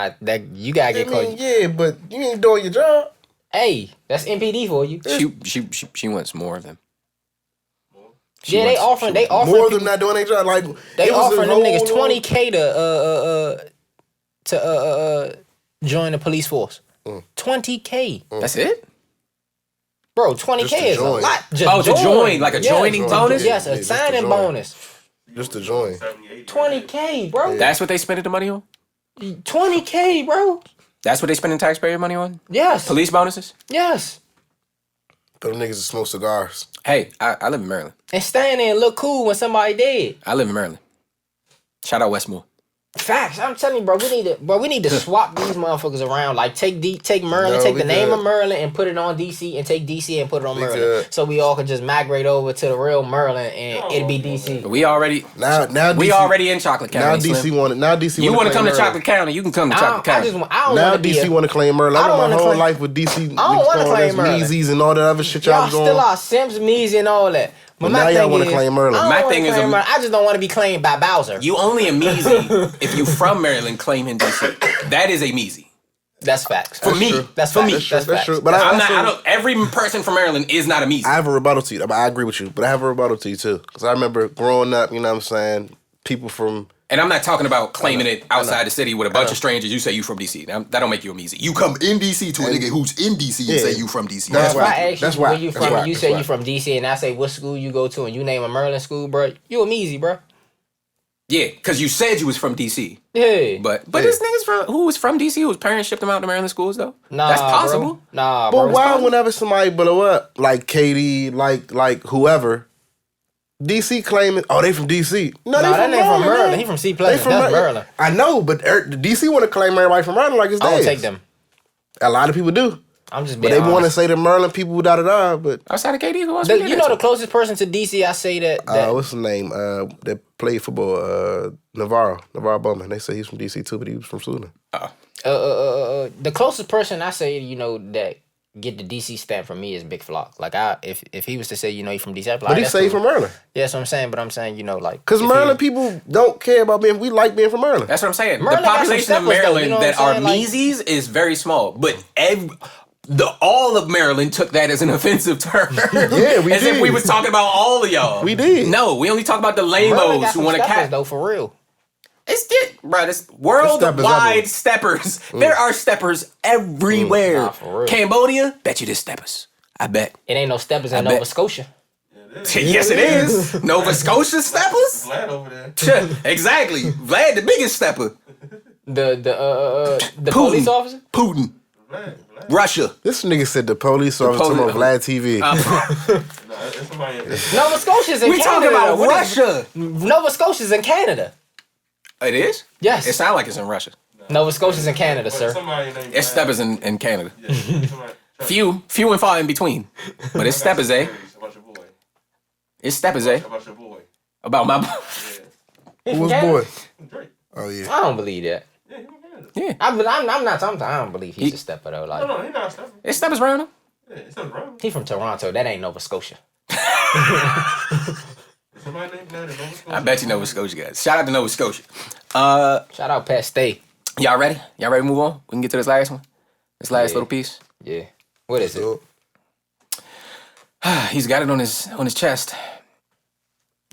you gotta get caught.
Yeah, but you ain't doing your job.
Hey, that's MPD for you.
She wants more of them.
Yeah, they offering
more of them not doing their job. Like
they
it was a
offering them niggas
whole-
$20K to join the police force. $20K,
That's it?
bro. $20K
Just to
is a
join.
lot. Just
To join, like a joining bonus?
Yes,
Yeah,
a
just to
signing
join.
bonus.
Just to join.
78.
$20K, bro.
That's what they spending the money on?
$20K, bro.
That's what they spending taxpayer money on?
Yes.
Police bonuses?
Yes.
Them niggas that smoke cigars.
Hey, I live in Maryland.
And stand there and look cool when somebody dead.
I live in Maryland. Shout out Westmore.
Facts. I'm telling you, bro. We need to swap these motherfuckers around. Like take Maryland,
No,
take
we
the name
good.
of Maryland and put it on DC, and take DC and put it on
We
Maryland,
good.
so we all can just migrate over to the real Maryland and it'd be DC.
We already
Now
we
DC,
already in Chocolate
now
County.
DC
Slim.
want now DC.
You
want to
come to Chocolate County, you can come to Chocolate
I
County.
don't
Now
want to be.
DC want to claim Maryland.
I
I
don't
went my
wanna
whole
claim-
life with DC.
I don't wanna claim Maryland.
Yeezys and all that other shit
Y'all
y'all was
still
on.
are Sims, Meezy, and all that. But
Now
my
y'all
thing
wanna
is,
claim Maryland.
I don't
My
wanna
thing is
claim
a-
Maryland. I just don't want to be claimed by Bowser.
You only a measy if you from Maryland claiming DC. That is a measy.
That's facts.
For me.
true.
That's
For
facts.
me.
That's
That's
facts.
true. But
I'm
I
not.
also,
I don't. Every person from Maryland is not a measy.
I have a rebuttal to you. I agree with you, but I have a rebuttal to you too. Because I remember growing up, you know what I'm saying, people from
And I'm not talking about claiming it outside the city with a bunch of strangers. You say you from DC. Now, that don't make you a measy. You come in DC to a nigga who's in DC and
Yeah.
say you from DC.
That's
If
why-
I ask you
that's why-
where you
that's
from,
why-
you
that's
say
why.
you from DC, and I say what school you go to, and you name a Maryland school, bro. You a Measy, bro.
Yeah, because you said you was from DC.
Yeah,
But
Yeah.
this niggas who was from DC whose parents shipped them out to Maryland schools though.
nah,
That's possible.
Bro. Nah,
But
bro.
why, whenever somebody blow up, like Katie, like whoever, DC claiming, oh, they from DC. No,
Nah,
they
that nigga from Maryland.
man.
He from C
They
Pleasant. That's Maryland.
I know, but the DC want to claim everybody from Maryland like it's
I don't
theirs.
take them.
A lot of people do,
I'm just
but
being
they want to
honest.
say the Maryland people da da da. But
Outside of KD, who else?
You know the closest person to DC, I say that.
what's his name? That played football, Navarro Bowman. They say he's from DC too, but he was from Sudan.
The closest person I say, that get the DC stamp from me is Big Flock. Like if he was to say, he from DC, I'd be like,
But he
that's
say he
cool.
from Maryland.
Yeah, that's what I'm saying. But I'm saying, like,
Because
if
Maryland
he-
people don't care about being. We like being from Maryland.
That's what I'm saying.
Maryland
The
got some
population of
steppers, though,
Maryland
you know
that
what
are
I'm saying? Like-
measies is very small, but all of Maryland took that as an offensive term.
Yeah, we
as
did.
if we was talking about all of y'all.
We did.
No, we only talk about the
Maryland
lamos
got
who
some
want to
steppers,
cap.
though, for real.
It's bro. This worldwide steppers. There are steppers everywhere.
Nah, for real.
Cambodia, bet you there's steppers. I bet.
It ain't no steppers in
I
Nova
bet.
Scotia.
Yes, it is. Nova Scotia steppers.
Vlad over there.
Exactly. Vlad, the biggest stepper.
The police officer.
Putin.
Vlad.
Russia.
This nigga said the police officer
police-
on Vlad TV.
No, it's somebody in
Nova Scotia's in
We
Canada.
talking about
What is-
Russia.
Nova Scotia's in Canada.
It is?
Yes.
It sounds like it's in Russia.
Nova Scotia's in Canada, sir.
Somebody named
It's
Vlad.
steppers in Canada.
Yeah, somebody-
Few and far in between. But it's steppers, eh?
About your boy.
It's steppers, eh?
About your boy.
About my
Who was boy?
Drake.
Oh yeah.
I don't believe that.
Yeah, he from Canada.
Yeah.
I'm not talking. I don't believe he's a stepper though. Like
No, he's not a stepper.
It's steppers around him.
Yeah, it's not wrong.
he from Toronto. That ain't Nova Scotia.
Somebody named Vlad in Nova Scotia.
I bet you Nova Scotia guys. Shout out to Nova Scotia.
Shout out Pat Stay.
Y'all ready? Y'all ready to move on? We can get to this last one? This last
Yeah.
little piece?
Yeah. What is it?
He's got it on his chest.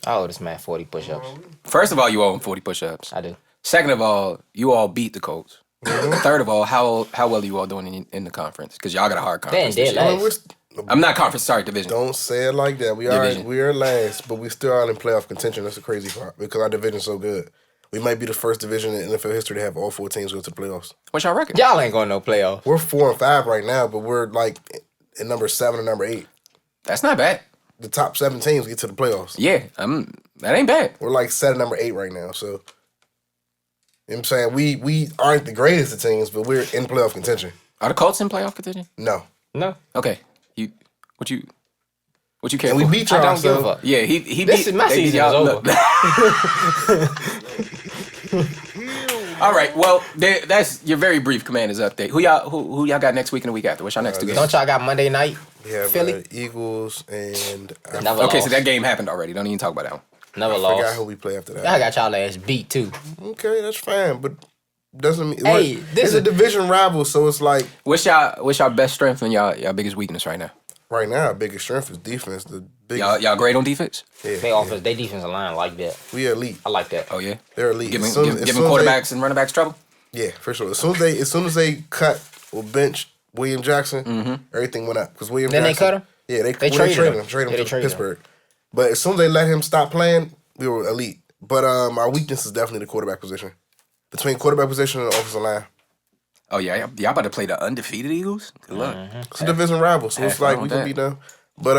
I owe this man 40 push-ups.
First of all, you owe him 40 push-ups.
I do.
Second of all, you all beat the Colts. Third of all, how well are you all doing in the conference? Because y'all got a hard conference.
They
this
in
year.
dead
We're
last.
I'm not conference, sorry, division.
Don't say it like that. We
Division.
are last, but we still are in playoff contention. That's the crazy part because our division's so good. We might be the first division in NFL history to have all 4 teams go to the playoffs.
What's your record?
Y'all ain't going no playoff.
We're 4 and 5 right now, but we're like in number 7 and number 8.
That's not bad.
The top 7 teams get to the playoffs.
Yeah, that ain't bad.
We're like set at number 8 right now. So, you know what I'm saying? We aren't the greatest of teams, but we're in playoff contention.
Are the Colts in playoff contention?
No.
No.
Okay. What you care
And we
for?
beat
I
y'all.
don't give a
So
fuck.
Yeah, he
This
beat,
is my
they beat
season
y'all.
is
Look. All right. Well, that's your very brief Commanders update. Who y'all got next week and the week after? What's your next two games?
Don't y'all got Monday night?
we have
Philly?
Eagles and I
Never
Okay,
lost.
so that game happened already. Don't even talk about that one.
Never
forgot
lost.
who we play after that.
I got y'all ass beat too.
Okay, that's fine, but doesn't mean
Hey,
what-
this
it's a
is-
division rival, so it's like
What's y'all best strength and y'all biggest weakness right now?
Right now, our biggest strength is defense. The biggest,
Y'all great on defense?
They offense, they defensive line like that.
we elite.
I like that.
Oh yeah.
They're elite.
Giving
As soon as
quarterbacks and running backs trouble.
Yeah, for sure. As soon as they cut or bench William Jackson, everything went up because William.
Then
Jackson,
they cut him.
Yeah, they
traded
traded
him.
him. Traded
Yeah,
him
they
to
traded him.
Pittsburgh. But as soon as they let him stop playing, we were elite. But our weakness is definitely the quarterback position. Between quarterback position and the offensive line,
Oh yeah, y'all about to play the undefeated Eagles. Good luck.
it's a division rival, so it's
Have
like
fun
we
with
can
that.
beat them. But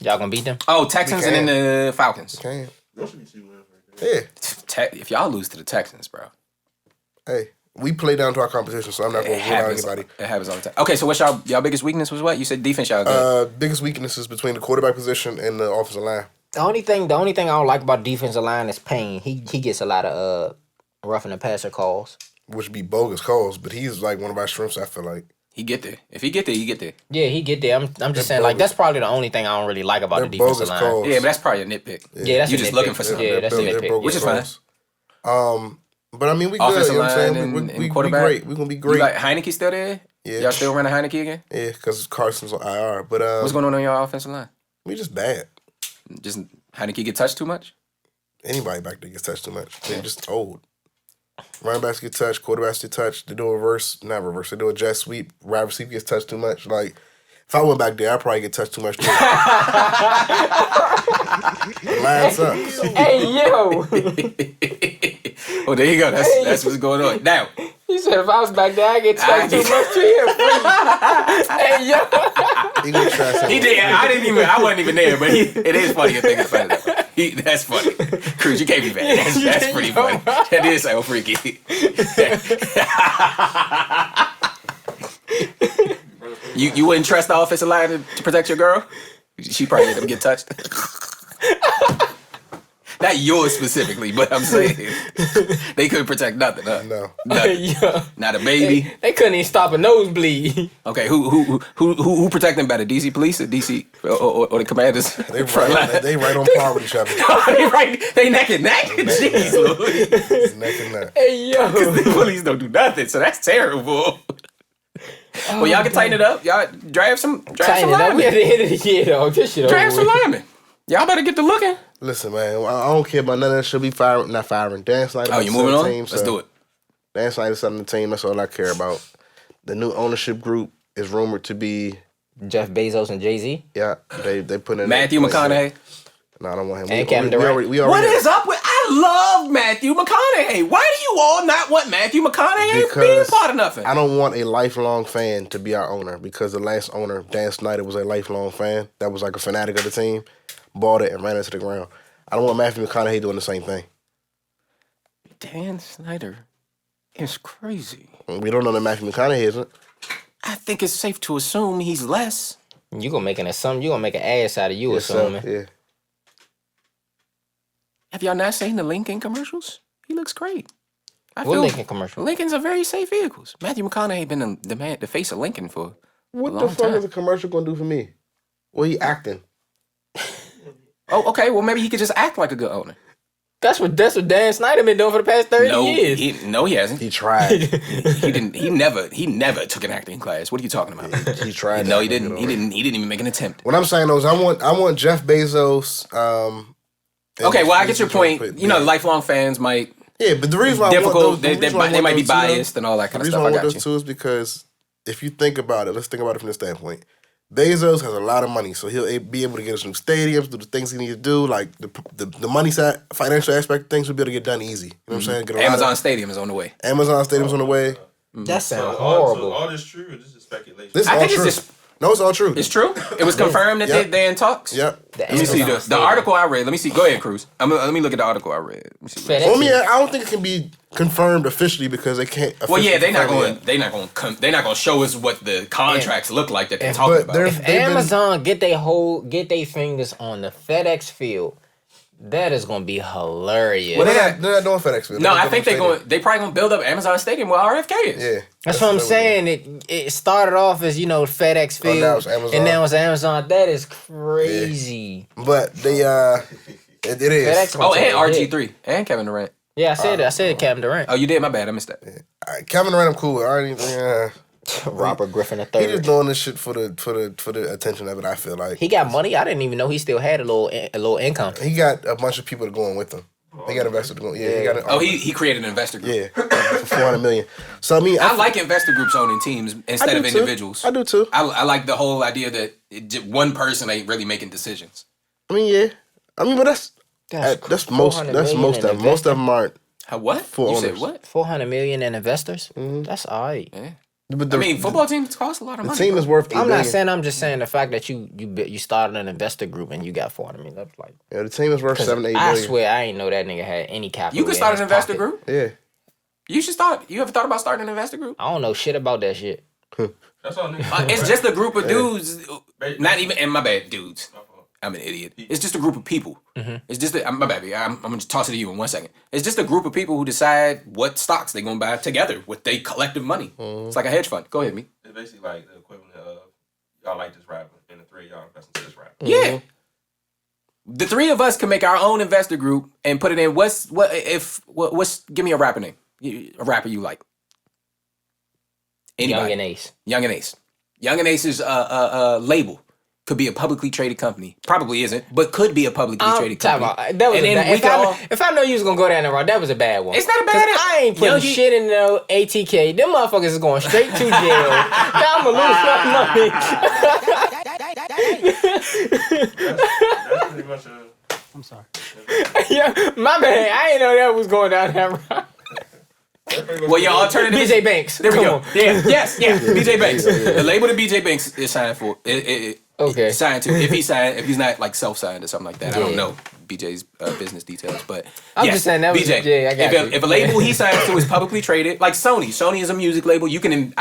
Y'all gonna beat them?
Oh, Texans and then the Falcons.
can
Y'all should be 2 wins right there.
yeah.
If y'all lose to the Texans, bro,
Hey, we play down to our competition, so I'm not going
it
to rule out
happens.
anybody.
It happens all the time. Okay, so what's y'all biggest weakness was what? You said defense, y'all good.
Biggest weaknesses between the quarterback position and the offensive line.
The only thing I don't like about defensive line is Payne. He gets a lot of roughing the passer calls.
Which be bogus calls, but he's like one of our strengths, I feel like.
He get there. If he get there, he get there.
Yeah, he get there. I'm just saying, like, that's probably the only thing I don't really like about
They're
the defensive
bogus
line.
calls.
Yeah, but that's probably a nitpick.
Yeah, that's
You
a
just
nitpick.
looking for something.
Yeah, that's a
They're
nitpick.
bogus
Which is fine.
calls. But I mean, we good.
Offensive
You know what I'm
line
saying?
and
We
quarterback.
great. We're going to be great.
You like Heineke still there?
Yeah.
Y'all still running Heineke again?
Yeah, because Carson's on IR. But
What's going on your offensive line?
we just bad.
Just Heineke get touched too much?
Anybody back there gets touched too much. They're just old. Running backs get touched, quarterbacks get touched. They do a not reverse. They do a jet sweep. Wide receiver gets touched too much. Like, if I went back there, I'd probably get touched too much too. The line sucks.
Hey, yo.
Oh, there you go. That's what's going on. Now,
He said if I was back there, I get touched too much to him. Hey, yo.
He gonna try something.
he did. I wasn't even there, but it is funny to think about it. That's funny. Cruz, you can't be bad. That's pretty funny. That is so freaky. You wouldn't trust the offensive line to protect your girl? She probably let them get touched. Not yours specifically, but I'm saying they couldn't protect nothing, huh?
No.
Nothing.
Yeah.
Not a baby.
They couldn't even stop a nosebleed.
Okay, who protect them better? DC police or DC or the commanders?
They
Front line?
right on par with each other.
they neck and neck. Jeez, Louis.
Neck and neck.
Hey, yo.
The police don't do nothing, so that's terrible. Well, y'all can tighten it up. Y'all draft some
Tighten it up. We at
linemen.
the end of the year, though. This shit
Draft
over
some
with.
linemen. Y'all better get to looking.
Listen, man, I don't care about none of that. Should be firing, not firing. Dan Snyder.
Oh, you moving on? Let's do it.
Dan Snyder's on the team. That's all I care about. The new ownership group is rumored to be.
Jeff Bezos and Jay-Z.
Yeah, they put in
Matthew McConaughey.
No, I don't want him.
And Kevin Durant.
We already
What is up with? I love Matthew McConaughey. Why do you all not want Matthew McConaughey being
Because
part of nothing?
I don't want a lifelong fan to be our owner because the last owner, Dan Snyder, was a lifelong fan. That was like a fanatic of the team, bought it and ran it to the ground. I don't want Matthew McConaughey doing the same thing.
Dan Snyder is crazy.
We don't know that Matthew McConaughey isn't.
I think it's safe to assume he's less.
You gonna make an assumption. You gonna make an ass out of you assuming.
Yeah.
Have y'all not seen the Lincoln commercials? He looks great.
What Lincoln commercial?
Lincolns are very safe vehicles. Matthew McConaughey been the face of Lincoln for
What
a
the
long
fuck
time.
is a commercial gonna do for me? Well, he acting.
Oh, okay. Well, maybe he could just act like a good owner.
That's what Dan Snyder been doing for the past 30 years.
He hasn't.
He tried.
He didn't. He never took an acting class. What are you talking about?
He tried.
No,
to
he
get
didn't.
over
He
it.
didn't. He didn't even make an attempt.
What I'm saying though is I want Jeff Bezos.
Okay, well, I get your point.
But,
You know, lifelong fans might
Yeah, but the reason why
difficult.
I want those,
They
the reason why I want
might be
those two, though,
biased and all that
The
kind of
reason
stuff.
why I
I
want
got
those
you.
two is because if you think about it, let's think about it from this standpoint. Bezos has a lot of money, so he'll be able to get us new stadiums, do the things he needs to do, like the money side, financial aspect of things will be able to get done easy. You know what I'm saying? Get a lot
Amazon
of-
Stadium is on the way.
Amazon Stadium's on the way.
That sounds
So
horrible.
all this true, or this is speculation?
This is
I
all
think
true.
it's just.
No, it's all true.
It's true. It was confirmed that
Yep.
they're in talks.
Yep.
Let me see the article I read. Let me see. Go ahead, Cruz. Let me look at the article I read. Let me see.
FedEx.
Well, I mean, I don't think it can be confirmed officially because they can't.
Well, yeah,
officially confirm it
they're not going to show us what the contracts look like that they're talking
but
about.
there's-
If
They've been-
Amazon get their fingers on the FedEx field, that is gonna be hilarious.
Well,
They're not doing FedEx.
No, I think they probably going to build up Amazon Stadium where RFK is.
Yeah,
That's what I'm saying. It started off as FedEx field,
now it's Amazon.
and now it's Amazon. That is crazy.
But they it is.
FedEx
Oh, and
gonna take a hit.
RG3 and Kevin Durant.
Yeah, I said Kevin Durant.
Oh, you did? My bad. I missed that.
Kevin Durant, I'm cool with. I already,
Robert Griffin
He just
III.
doing this shit for the attention of it. I feel like
He got money. I didn't even know he still had a little income.
he got a bunch of people going with him. He got investors going. Yeah, he got.
Oh, he created an investor group.
Yeah, for $400 million. So I mean,
I like investor groups owning teams instead of
do too.
individuals.
I do too.
I like the whole idea that one person ain't really making decisions.
I mean, yeah. I mean, but that's most.
400
That's
million
most
in
of them. Most of them aren't.
How what?
For
You
owners.
said what?
400 million in investors. That's all right.
Yeah.
But
I mean, football teams cost a lot of
the
money.
team is worth $8
I'm
billion.
not saying. I'm just saying the fact that you started an investor group and you got 400 million. That's like.
Yeah, the team is worth 7 to 8
I
billion.
swear I ain't know that nigga had any capital.
You could
in
start
his
an investor
pocket.
group.
Yeah.
You should start. You ever thought about starting an investor group?
I don't know shit about that shit.
That's all niggas.
It's just a group of dudes. Not even, and my bad, dudes. I'm an idiot. It's just a group of people. It's just my bad. I'm gonna just toss it to you in 1 second. It's just a group of people who decide what stocks they're gonna buy together with their collective money. It's like a hedge fund. Go ahead, me.
It's basically like the equivalent of y'all like this rapper and the three of y'all invest into this rapper.
Yeah. The three of us can make our own investor group and put it in. Give me a rapper name. A rapper you like. Anybody.
Young and Ace.
Young and Ace. Young and Ace's label could be a publicly traded company. Probably isn't, but could be a publicly traded company.
That was
And then we could all-
if I know you was gonna go down the road, that was a bad one.
It's not a bad
'Cause
one.
I ain't putting
Young
shit in no ATK. Them motherfuckers is going straight to jail. Now I'm gonna lose my money.
That's pretty much
I'm sorry.
Yeah, my bad. I ain't know that was going down that route.
Well, your alternative
BJ Banks.
There we
Come
go.
on.
Yeah, yes, yeah. BJ Banks. The label that BJ Banks is signed for.
Okay.
Signed to. If he's not like self-signed or something like that. I don't
Yeah.
know BJ's business details, but
I'm
yes,
just saying that was
BJ.
yeah. I got you.
If a label he signs to is publicly traded, like Sony. Sony is a music label. You can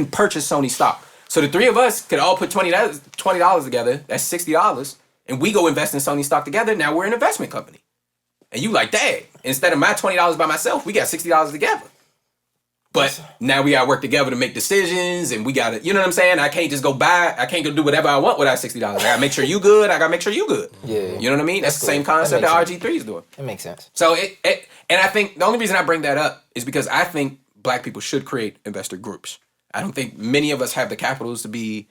purchase Sony stock. So the three of us could all put $20 together. That's $60, and we go invest in Sony stock together. Now we're an investment company. And you like, dang, instead of my $20 by myself, we got $60 together. But now we gotta work together to make decisions, and we gotta, you know what I'm saying? I can't just go do whatever I want with that $60. I gotta make sure you good. I gotta make sure you good.
Yeah.
You know what I mean? That's the
cool.
same concept
That
that
makes
RG3 is doing.
That makes sense.
So and I think the only reason I bring that up is because I think black people should create investor groups. I don't think many of us have the capitals to be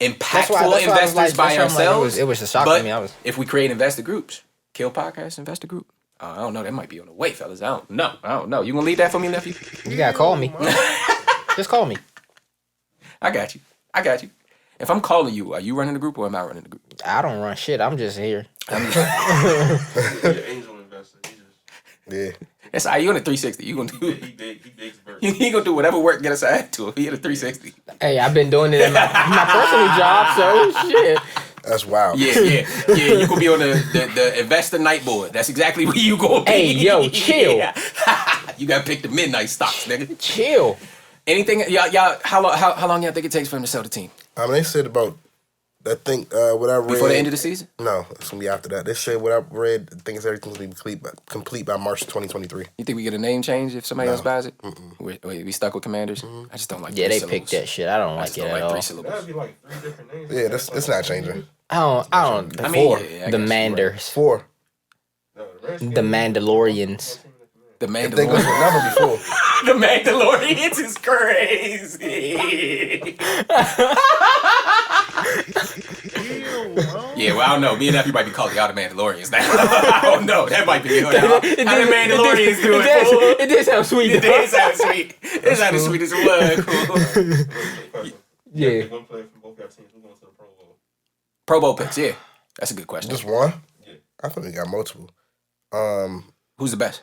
impactful
why I was
investors
like-
by
that's why I'm like,
ourselves.
it was a shock to
but
me.
if we create investor groups, Kill Podcast investor group. I don't know. That might be on the way, fellas. I don't know. You gonna leave that for me, nephew?
You gotta call me. Just call me.
I got you. If I'm calling you, are you running the group or am I running the group?
I don't run shit. I'm just here.
He's an angel investor. He just
Yeah.
That's how you on a 360. You gonna do?
he digs birds.
He gonna do whatever work get assigned to him. He at a 360.
Hey, I've been doing it in my personal job, so shit.
That's wild.
Yeah. You gonna be on the investor night board. That's exactly where you gonna be.
Hey, yo, chill.
Yeah. You gotta pick the midnight stocks, nigga.
Chill.
Anything, y'all? How long y'all think it takes for him to sell the team?
I mean, they said about, I think, what I read.
Before the end of the season?
No, it's going to be after that. They said what I read, I think it's everything's going to be complete by March 2023.
You think we get a name change if somebody else buys it? We stuck with Commanders? I just don't like
Yeah,
three
they
syllables.
picked that shit. I don't
I
like
just
it
don't
at
like
all.
3 syllables.
That'd be like 3 different names.
Yeah, it's not changing.
I don't.
I mean,
Four.
yeah, I
The
guess you're right.
Manders.
4.
No, the Redskins-
The Mandalorians.
The
If they go to
Mandalorian.
a number before.
The Mandalorians is crazy. Yeah, well, I don't know. Me and Nephew might be calling y'all the Mandalorians now. I don't know. That might be. How the Mandalorians do it?
It did sound sweet.
It did sound sweet. It sounded sweet as it was.
Yeah.
Pick one player from both your teams. Who's going to the Pro Bowl?
Pro Bowl picks, yeah. That's a good question.
Just one?
Yeah.
I thought we got multiple.
Who's the best?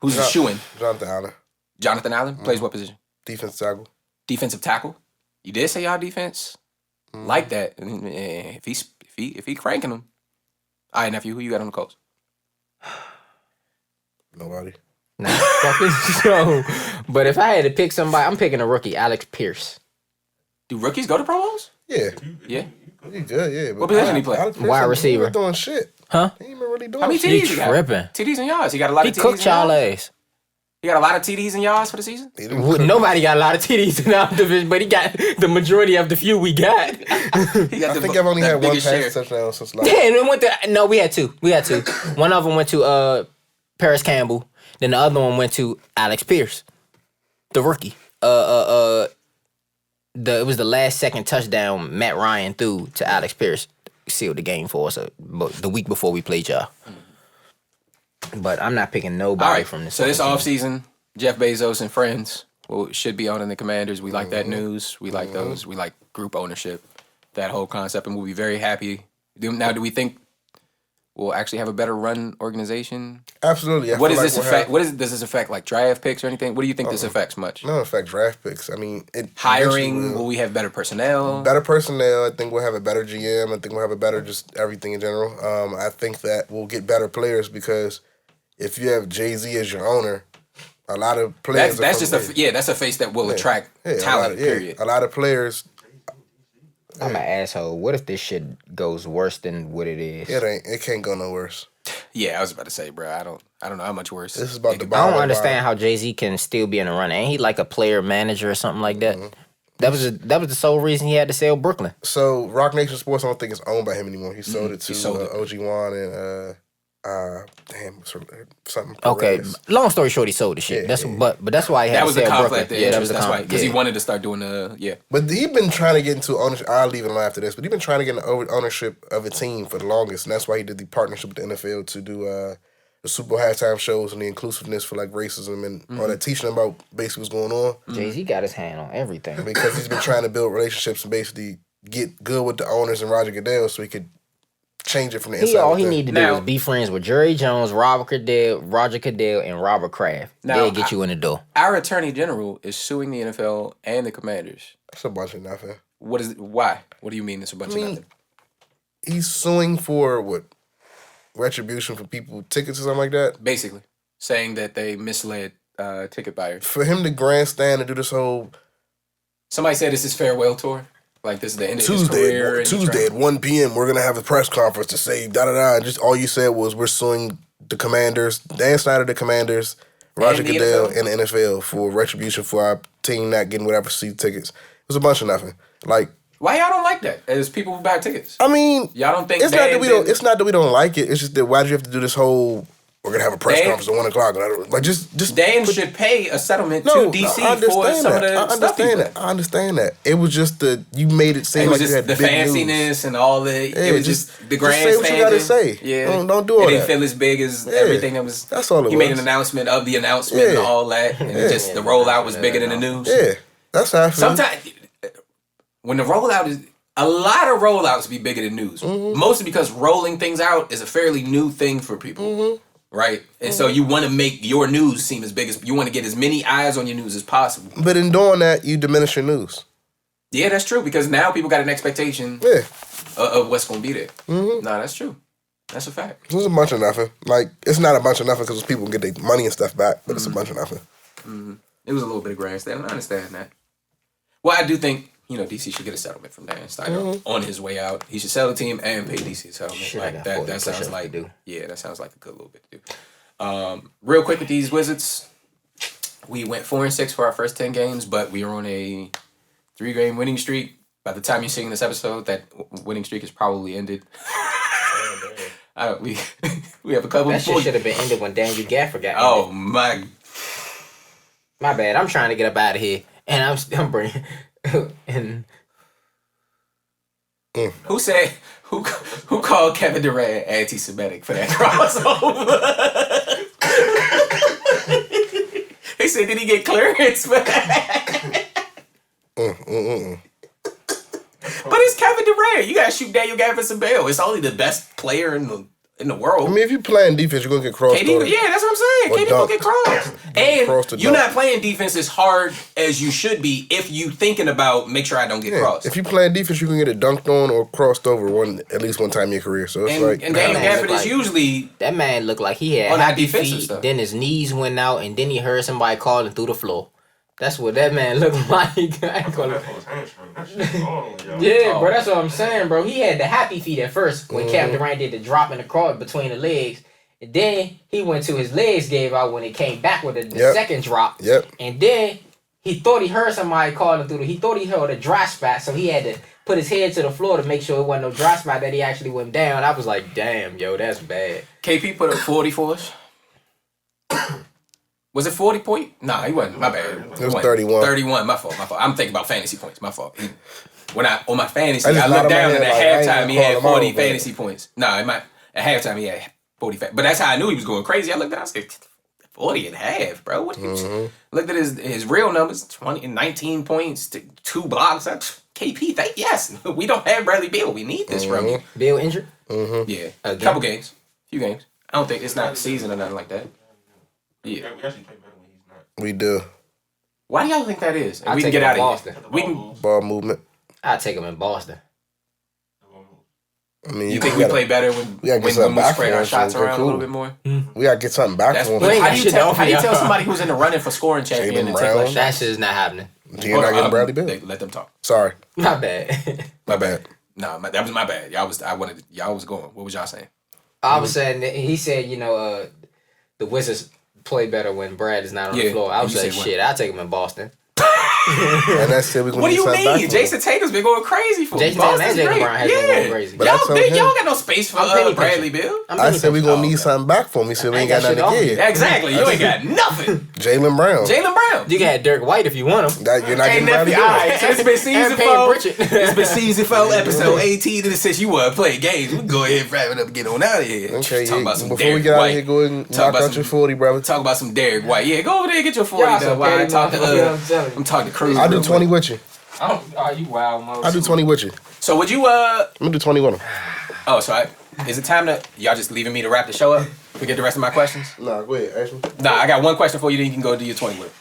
Who's the shoe-in?
Jonathan Allen,
Jonathan Allen plays what position?
defense tackle.
Defensive tackle. You did say y'all defense like that. If he cranking them. All right, nephew, who you got on the Colts?
Nobody.
Nah, fucking so. But if I had to pick somebody, I'm picking a rookie, Alex Pierce.
Do rookies go to Pro Bowls?
Yeah.
Yeah.
He good, yeah.
What position he play?
Alex Pierce
Wide
ain't
receiver.
even doing shit.
Huh?
He ain't even really doing
How many
shit.
TDs
He
he got?
tripping.
TDs and yards. He got a lot
He
of TDs
cooked
and
y'all
yards.
ass.
He got a lot of TDs and yards for the season?
He didn't cook.
Nobody got a lot of TDs in our division, but he got the majority of the few we got.
He got
I think I've only
the
had one
biggest
pass
share.
touchdown since like.
Yeah, and it went to no, we had two. One of them went to Paris Campbell. Then the other one went to Alex Pierce, the rookie. it was the last second touchdown Matt Ryan threw to Alex Pierce sealed the game for us the week before we played y'all. But I'm not picking nobody
All right.
from this.
So this
offseason.
offseason, Jeff Bezos and friends should be owning the Commanders. We like that news. We like those. We like group ownership, that whole concept, and we'll be very happy. Now, do we think we'll actually have a better run organization?
Absolutely.
What does this affect? Does this affect like draft picks or anything? What do you think this affects much?
No, affect draft picks. I mean, it
Hiring? Will we have better personnel?
Better personnel. I think we'll have a better GM. I think we'll have a better just everything in general. I think that we'll get better players because if you have Jay-Z as your owner, a lot of players.
That's just that's a face that will attract talent. Period.
A lot of players.
I'm an asshole. What if this shit goes worse than what it is?
It can't go no worse.
Yeah, I was about to say, bro. I don't know how much worse.
This is about the.
I don't understand how Jay-Z can still be in the run. Ain't he like a player manager or something like that? That was the sole reason he had to sell Brooklyn.
So Rock Nation Sports, I don't think it's owned by him anymore. He sold it to OG Wan and something.
Okay,
Perez.
long story short, he sold the shit. But that's why he had
That
to
was the
sell
conflict.
Brooklyn. Yeah, that was the
That's why,
conflict.
because he wanted to start doing
But he been trying to get into ownership. I'll leave it alone after this. But he been trying to get into ownership of a team for the longest, and that's why he did the partnership with the NFL to do the Super Bowl halftime shows and the inclusiveness for like racism and all that, teaching them about basically what's going on.
Jay-Z got his hand on everything
Because he's been trying to build relationships and basically get good with the owners and Roger Goodell so he could change it from the inside.
All he needed to do
Now-
was be friends with Jerry Jones, Roger Goodell, and Robert Kraft. They'll get you in the door.
Our attorney general is suing the NFL and the Commanders.
That's a bunch of nothing.
Why? What do you mean it's a bunch of nothing?
He's suing for what? Retribution for people tickets or something like that?
Basically, saying that they misled ticket buyers.
For him to grandstand and do this whole
Somebody said this is farewell tour. Like this is the end of his career. and he's
Tuesday at
trying-
1 p.m. we're gonna have a press conference to say da-da-da. And just all you said was we're suing the Commanders, Dan Snyder, the Commanders, Roger
the
Goodell,
NFL.
and the NFL for retribution for our team not getting whatever seat tickets. It was a bunch of nothing. Like,
Why y'all don't like that? As people who buy tickets,
I mean,
y'all don't think
it's not
Dan
that we
did-
don't. It's not that we don't like it. It's just that why do you have to do this whole? We're gonna have a press
Dan-
conference at 1 o'clock. And I don't, like just
Dan should pay a settlement
no,
to DC
I
for
understand
some of
that.
the
I
stuff he
understand
put.
that. I understand that. It was just you made it seem
It was
like you
just
had
the
big news.
fanciness and all the.
Yeah,
it was just the
just say what you
grandstanding.
gotta say.
Yeah,
Don't do all
It didn't
that.
feel as big as everything that was.
That's all it
He made
was.
an announcement of the announcement and
Yeah.
all that, and it just the rollout was bigger than the news.
Yeah, that's how I feel.
Sometimes when the rollout is a lot of rollouts be bigger than news. Mostly because rolling things out is a fairly new thing for people. Right? And so you want to make your news seem as big as you want to get as many eyes on your news as possible.
But in doing that, you diminish your news.
Yeah, that's true because now people got an expectation
Yeah,
of what's going to be there. No, that's true. That's a fact.
it's a bunch of nothing. Like, it's not a bunch of nothing because people can get their money and stuff back, but it's a bunch of nothing.
It was a little bit of grandstand. I understand that. Well, I do think, DC should get a settlement from Dan Snyder on his way out. He should sell the team and pay DC a settlement.
Shit, I
like
got
that
40
sounds
push-ups
like
to do.
Yeah, that sounds like a good little bit to do. Real quick with these Wizards, we went 4-6 for our first 10 games, but we are on a 3-game winning streak. By the time you're seeing this episode, that winning streak is probably ended. We have a couple.
That shit should have been ended when Daniel Gafford got
Oh
ended.
my!
My bad. I'm trying to get up out of here, and I'm bringing and
Who said who called Kevin Durant anti-Semitic for that crossover? They said, did he get clearance for that? But it's Kevin Durant. You gotta shoot Daniel Gafford some bail. It's only the best player in the world.
I mean, if you're playing defense, you're gonna get crossed.
KD, yeah, that's what I'm saying.
Or
KD gonna get
dunked.
crossed.
Crossed or
And you're
dunked.
not playing defense as hard as you should be if you thinking about make sure I don't get crossed.
If you playing defense, you can get it dunked on or crossed over at least one time in your career. So it's like,
and Daniel
man,
Gafford
look
is
like-
usually
that man looked like he had
On that
happy
defensive
feet.
stuff.
Then his knees went out, and then he heard somebody calling through the floor. That's what that man looked like. I ain't gonna-
That was hamstring. That shit all on y'all.
Yeah, bro, that's what I'm saying, bro. He had the happy feet at first when
Mm-hmm.
Kevin Durant did the drop in the cross between the legs. And then he went to his legs gave out when it came back with the
Yep.
second drop.
Yep.
And then he thought he heard somebody calling through. He thought he heard a dry spot, so he had to put his head to the floor to make sure it wasn't no dry spot that he actually went down. I was like, damn, yo, that's bad.
KP put up 40 for us. Was it 40 point? Nah, he wasn't. My bad.
It was 31.
31. My fault. I'm thinking about fantasy points. My fault. When on my fantasy,
I just
I looked
nodded my
down and
head
at
like, I ain't
halftime
gonna
he
call
had
him
40
out, but-
fantasy points. Nah, at halftime he had 40. But that's how I knew he was going crazy. I looked down. I said, 40 and a half, bro. What? Looked at his real numbers: 19 points, 2 blocks. KP, yes, we don't have Bradley Beal. We need this from you.
Bill injured?
Yeah, a couple games, few games. I don't think it's not season or nothing like that. Yeah.
We actually play better when he's not.
We do.
Why do y'all think that is?
I'll
We can
take
get
him
out
in
of
Boston.
here. We can.
Ball movement.
I'll take him in Boston.
I mean,
You think we play better when
we gotta get
we
something back
spread
for
our
him,
shots
so we're
around a
cool.
little bit more?
We gotta get something back
That's
for him.
We ain't
how
got
do you
shit
tell
off
how do you
y'all.
tell somebody who's in the running for scoring champion
Jaylen
and take like
Brown.
shots?
That shit is not happening.
You're not getting Bradley Bill.
Let them talk.
Sorry,
My bad.
my bad.
No, that was my bad. Y'all was going. What was y'all saying?
I was saying that he said, the Wizards play better when Brad is not on the
Yeah,
floor. I was
and you
saying,
say what?
shit, I'll take him in Boston.
And that's still we gonna
What do
need
you
something back
mean?
for him.
Jason Tatum's been going crazy for
Jason
Boston's
Tatum and Jaylen
great.
Brown has been going crazy.
But I
Y'all
told him-
got no space for
penny
Bradley
pinching.
Bill.
I said we gonna need
okay.
something back for him. He said we
I
ain't
ain't
got
got
nothing to
shit
give.
Exactly. You ain't got nothing.
Jaylen Brown.
Jaylen Brown.
You can have Dirk White if you want him.
That, you're not
Ain't
getting Bradley
nothing.
Bill.
All right, so it's been season
And Payne
4.
Pritchard.
It's been season 4, episode 18. And since you want to play games, we can go ahead and wrap it up and get on out of here.
Okay,
Talk
yeah.
about some
Before
Derek
we get out
White.
of here, go ahead and
Talk
knock
about
out
some-
your 40, brother.
Talk about some Derek White. Yeah, go over there and get your 40
Y'all
done.
some
While I
petty
talk to
motherfuckers, I'm telling you.
I'm talking to Cruz.
I'll do
real
20
quick.
with you.
Are you wild, mother?
I'll do 20 with you.
So would you
I'm gonna do 20 with him.
Oh, so is it time to y'all just leaving me to wrap the show up? We get the rest of my questions?
Nah, go ahead, ask me.
Nah, I got one question for you. Then you can go do your 20 with it.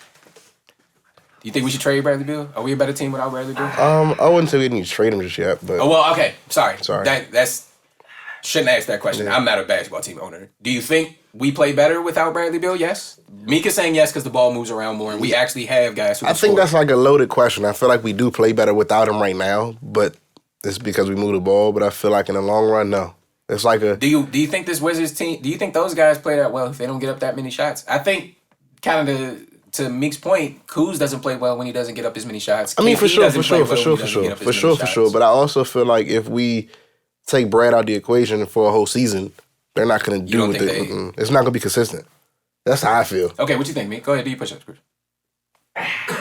Do you think we should trade Bradley Beal? Are we a better team without Bradley Beal?
I wouldn't say we need to trade him just yet, but
Oh well, okay. Sorry.
Sorry.
That's shouldn't ask that question.
Yeah.
I'm not a basketball team owner. Do you think we play better without Bradley Beal? Yes. Mika's saying yes because the ball moves around more, and we actually have guys who.
I
Can
think
score.
that's like a loaded question. I feel like we do play better without him right now, but it's because we move the ball. But I feel like in the long run, no. It's like a
Do you think this Wizards team? Do you think those guys play that well if they don't get up that many shots? I think kind of to Meek's point, Kuz doesn't play well when he doesn't get up as many shots.
I mean, for
KP
sure,
doesn't
for
play
sure,
well
for
when
sure,
he
for
doesn't get
sure,
up as
for
many
sure, for
shots.
sure. But I also feel like if we take Brad out the equation for a whole season, they're not going to do
don't
with
think
it. It's not going to be consistent. That's how I feel.
Okay, what you think, Meek? Go ahead, do your push-ups, Chris.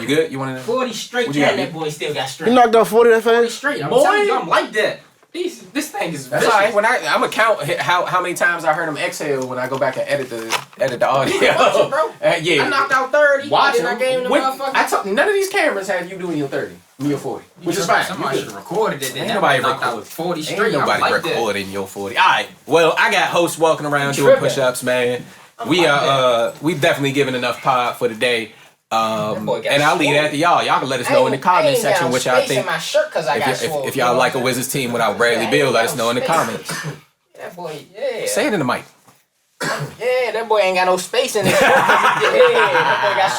You good? You want to?
40 straight.
What you got,
that
B?
boy still got
You
strength.
knocked out 40 that fast?
Straight. I'm
Boy.
telling you, I'm like that. This thing is
That's all right. When I'm gonna count how many times I heard him exhale when I go back and edit the audio.
Watch it, bro.
Yeah.
I knocked out 30.
Watch
and
him.
I gave him the motherfucker.
None of these cameras have you doing your 30, your 40, which is fine.
Somebody
You
should
good.
have recorded it. Then
Ain't
that
nobody
knocked out
record.
40
Ain't
straight.
nobody
I'm like that.
recording your 40. All right. Well, I got hosts walking around doing
Tripping.
push-ups, man. We've definitely given enough pod for the day.
boy got
And I'll leave that to y'all. Y'all can let us know in the comment section what y'all think.
My shirt 'cause I got
If y'all like a Wizards team without Bradley Beal, let us know in the comments.
That boy, yeah.
Say it in the mic.
Yeah, that boy ain't got no space in his shirt. Yeah, that boy got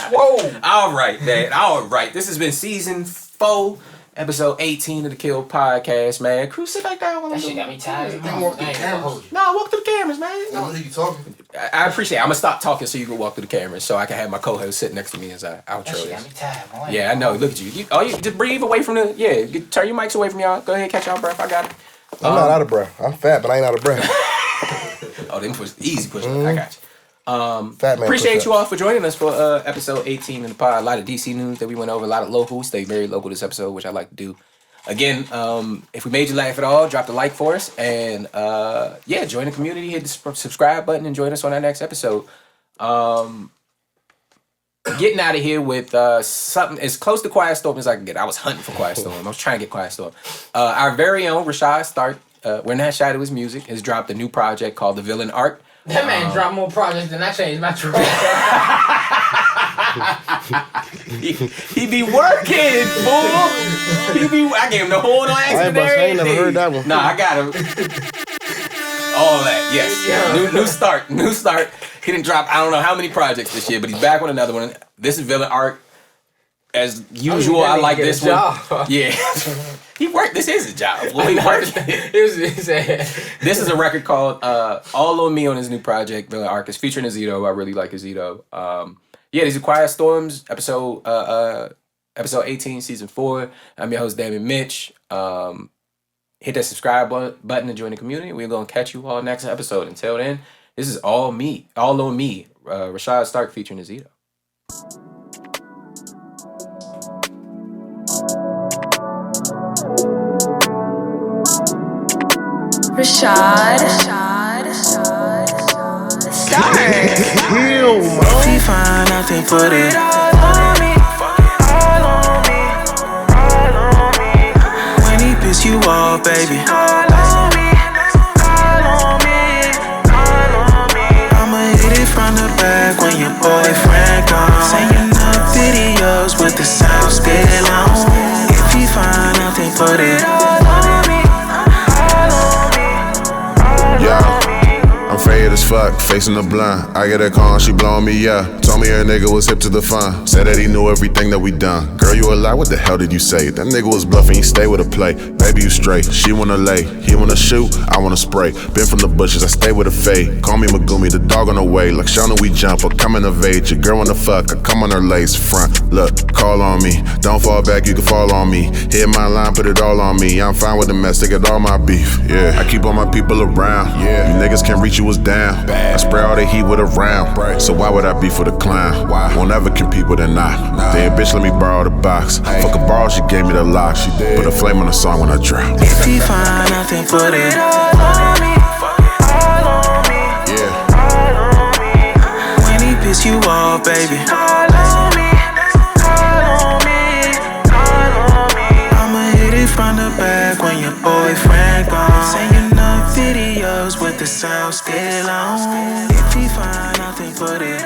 swole.
All right, man. All right. This has been season 4, episode 18 of the Kill Podcast, man. Crew, sit back down while I'm
That shit
doing
got me tired.
They walk through the cameras.
No, walk through the cameras, man.
I don't think you talking.
I appreciate it. I'm going to stop talking so you can walk through the cameras so I can have my co-host sit next to me as I outro
That shit got
this.
me tired, boy.
Yeah, I know. Look at you. You just breathe away from the... Yeah, turn your mics away from y'all. Go ahead, catch y'all breath. I got it.
I'm not out of breath. I'm fat, but I ain't out of breath.
Oh, them push easy push. I got you.
Fat man.
Appreciate
push-ups.
you all for joining us for episode 18 in the pod. A lot of DC news that we went over, a lot of local. Stay very local this episode, which I like to do. Again, if we made you laugh at all, drop the like for us. And join the community, hit the subscribe button, and join us on our next episode. Getting out of here with something as close to Quiet Storm as I can get. I was hunting for Quiet Storm. I was trying to get Quiet Storm. Our very own Rashad Stark, we're not shy to his music, has dropped a new project called The Villain Arc.
That man dropped more projects than I changed my career.
He be working, fool. I gave him the horn on accident.
I ain't never heard that one.
Nah, I got him. All that, yes.
Yeah.
New start. He didn't drop I don't know how many projects this year, but he's back with another one. This is Villain Arc. As usual, I like this one. Yeah. He worked. This is his job. Well, he worked. This is a record called All on Me on his new project, Villain Arc. It's featuring Azito. I really like Azito. These are Quiet Storms, episode 18, season 4. I'm your host, David Mitch. Hit that subscribe button to join the community. We're going to catch you all next episode. Until then, this is all on me. Rashad Stark featuring Azito.
Rashad Stark.
If he find nothing, put it all on me. All on me. All on me. When he piss you off, baby. All on me. All on me. All on me. I'ma hit it from the back when your boyfriend gone. Sending up videos with the sound still on. If he find nothing, put it all on me. All on me. All on me.
I'm faded as fuck, facing the blunt. I get a call, she blowing me up. Told me her nigga was hip to the fun. Said that he knew everything that we done. Girl, you a lie, what the hell did you say? That nigga was bluffing, he stay with a play. Baby, you straight, she wanna lay. He wanna shoot, I wanna spray. Been from the bushes, I stay with a fade. Call me Magumi, the dog on the way. Like Shauna, we jump, or come in of age. Your girl wanna fuck, I come on her lace front. Look, call on me. Don't fall back, you can fall on me. Hit my line, put it all on me. I'm fine with the mess, they get all my beef. Yeah, I keep all my people around. Yeah, you niggas can't reach you was down. I spray all the heat with a round. So why would I be for the clown? Won't ever compete with a knock. Then bitch let me borrow the box. Fuck a borrow, she gave me the lock. She put a flame on the song when I drop.
If he find nothing, put it all on me. All on me.
Yeah.
All on me. When he piss you off, baby. All on me. All on me. All on me. I'ma hit it from the back when your boyfriend gone. Sending up videos with the sound still on. If he find nothing, put it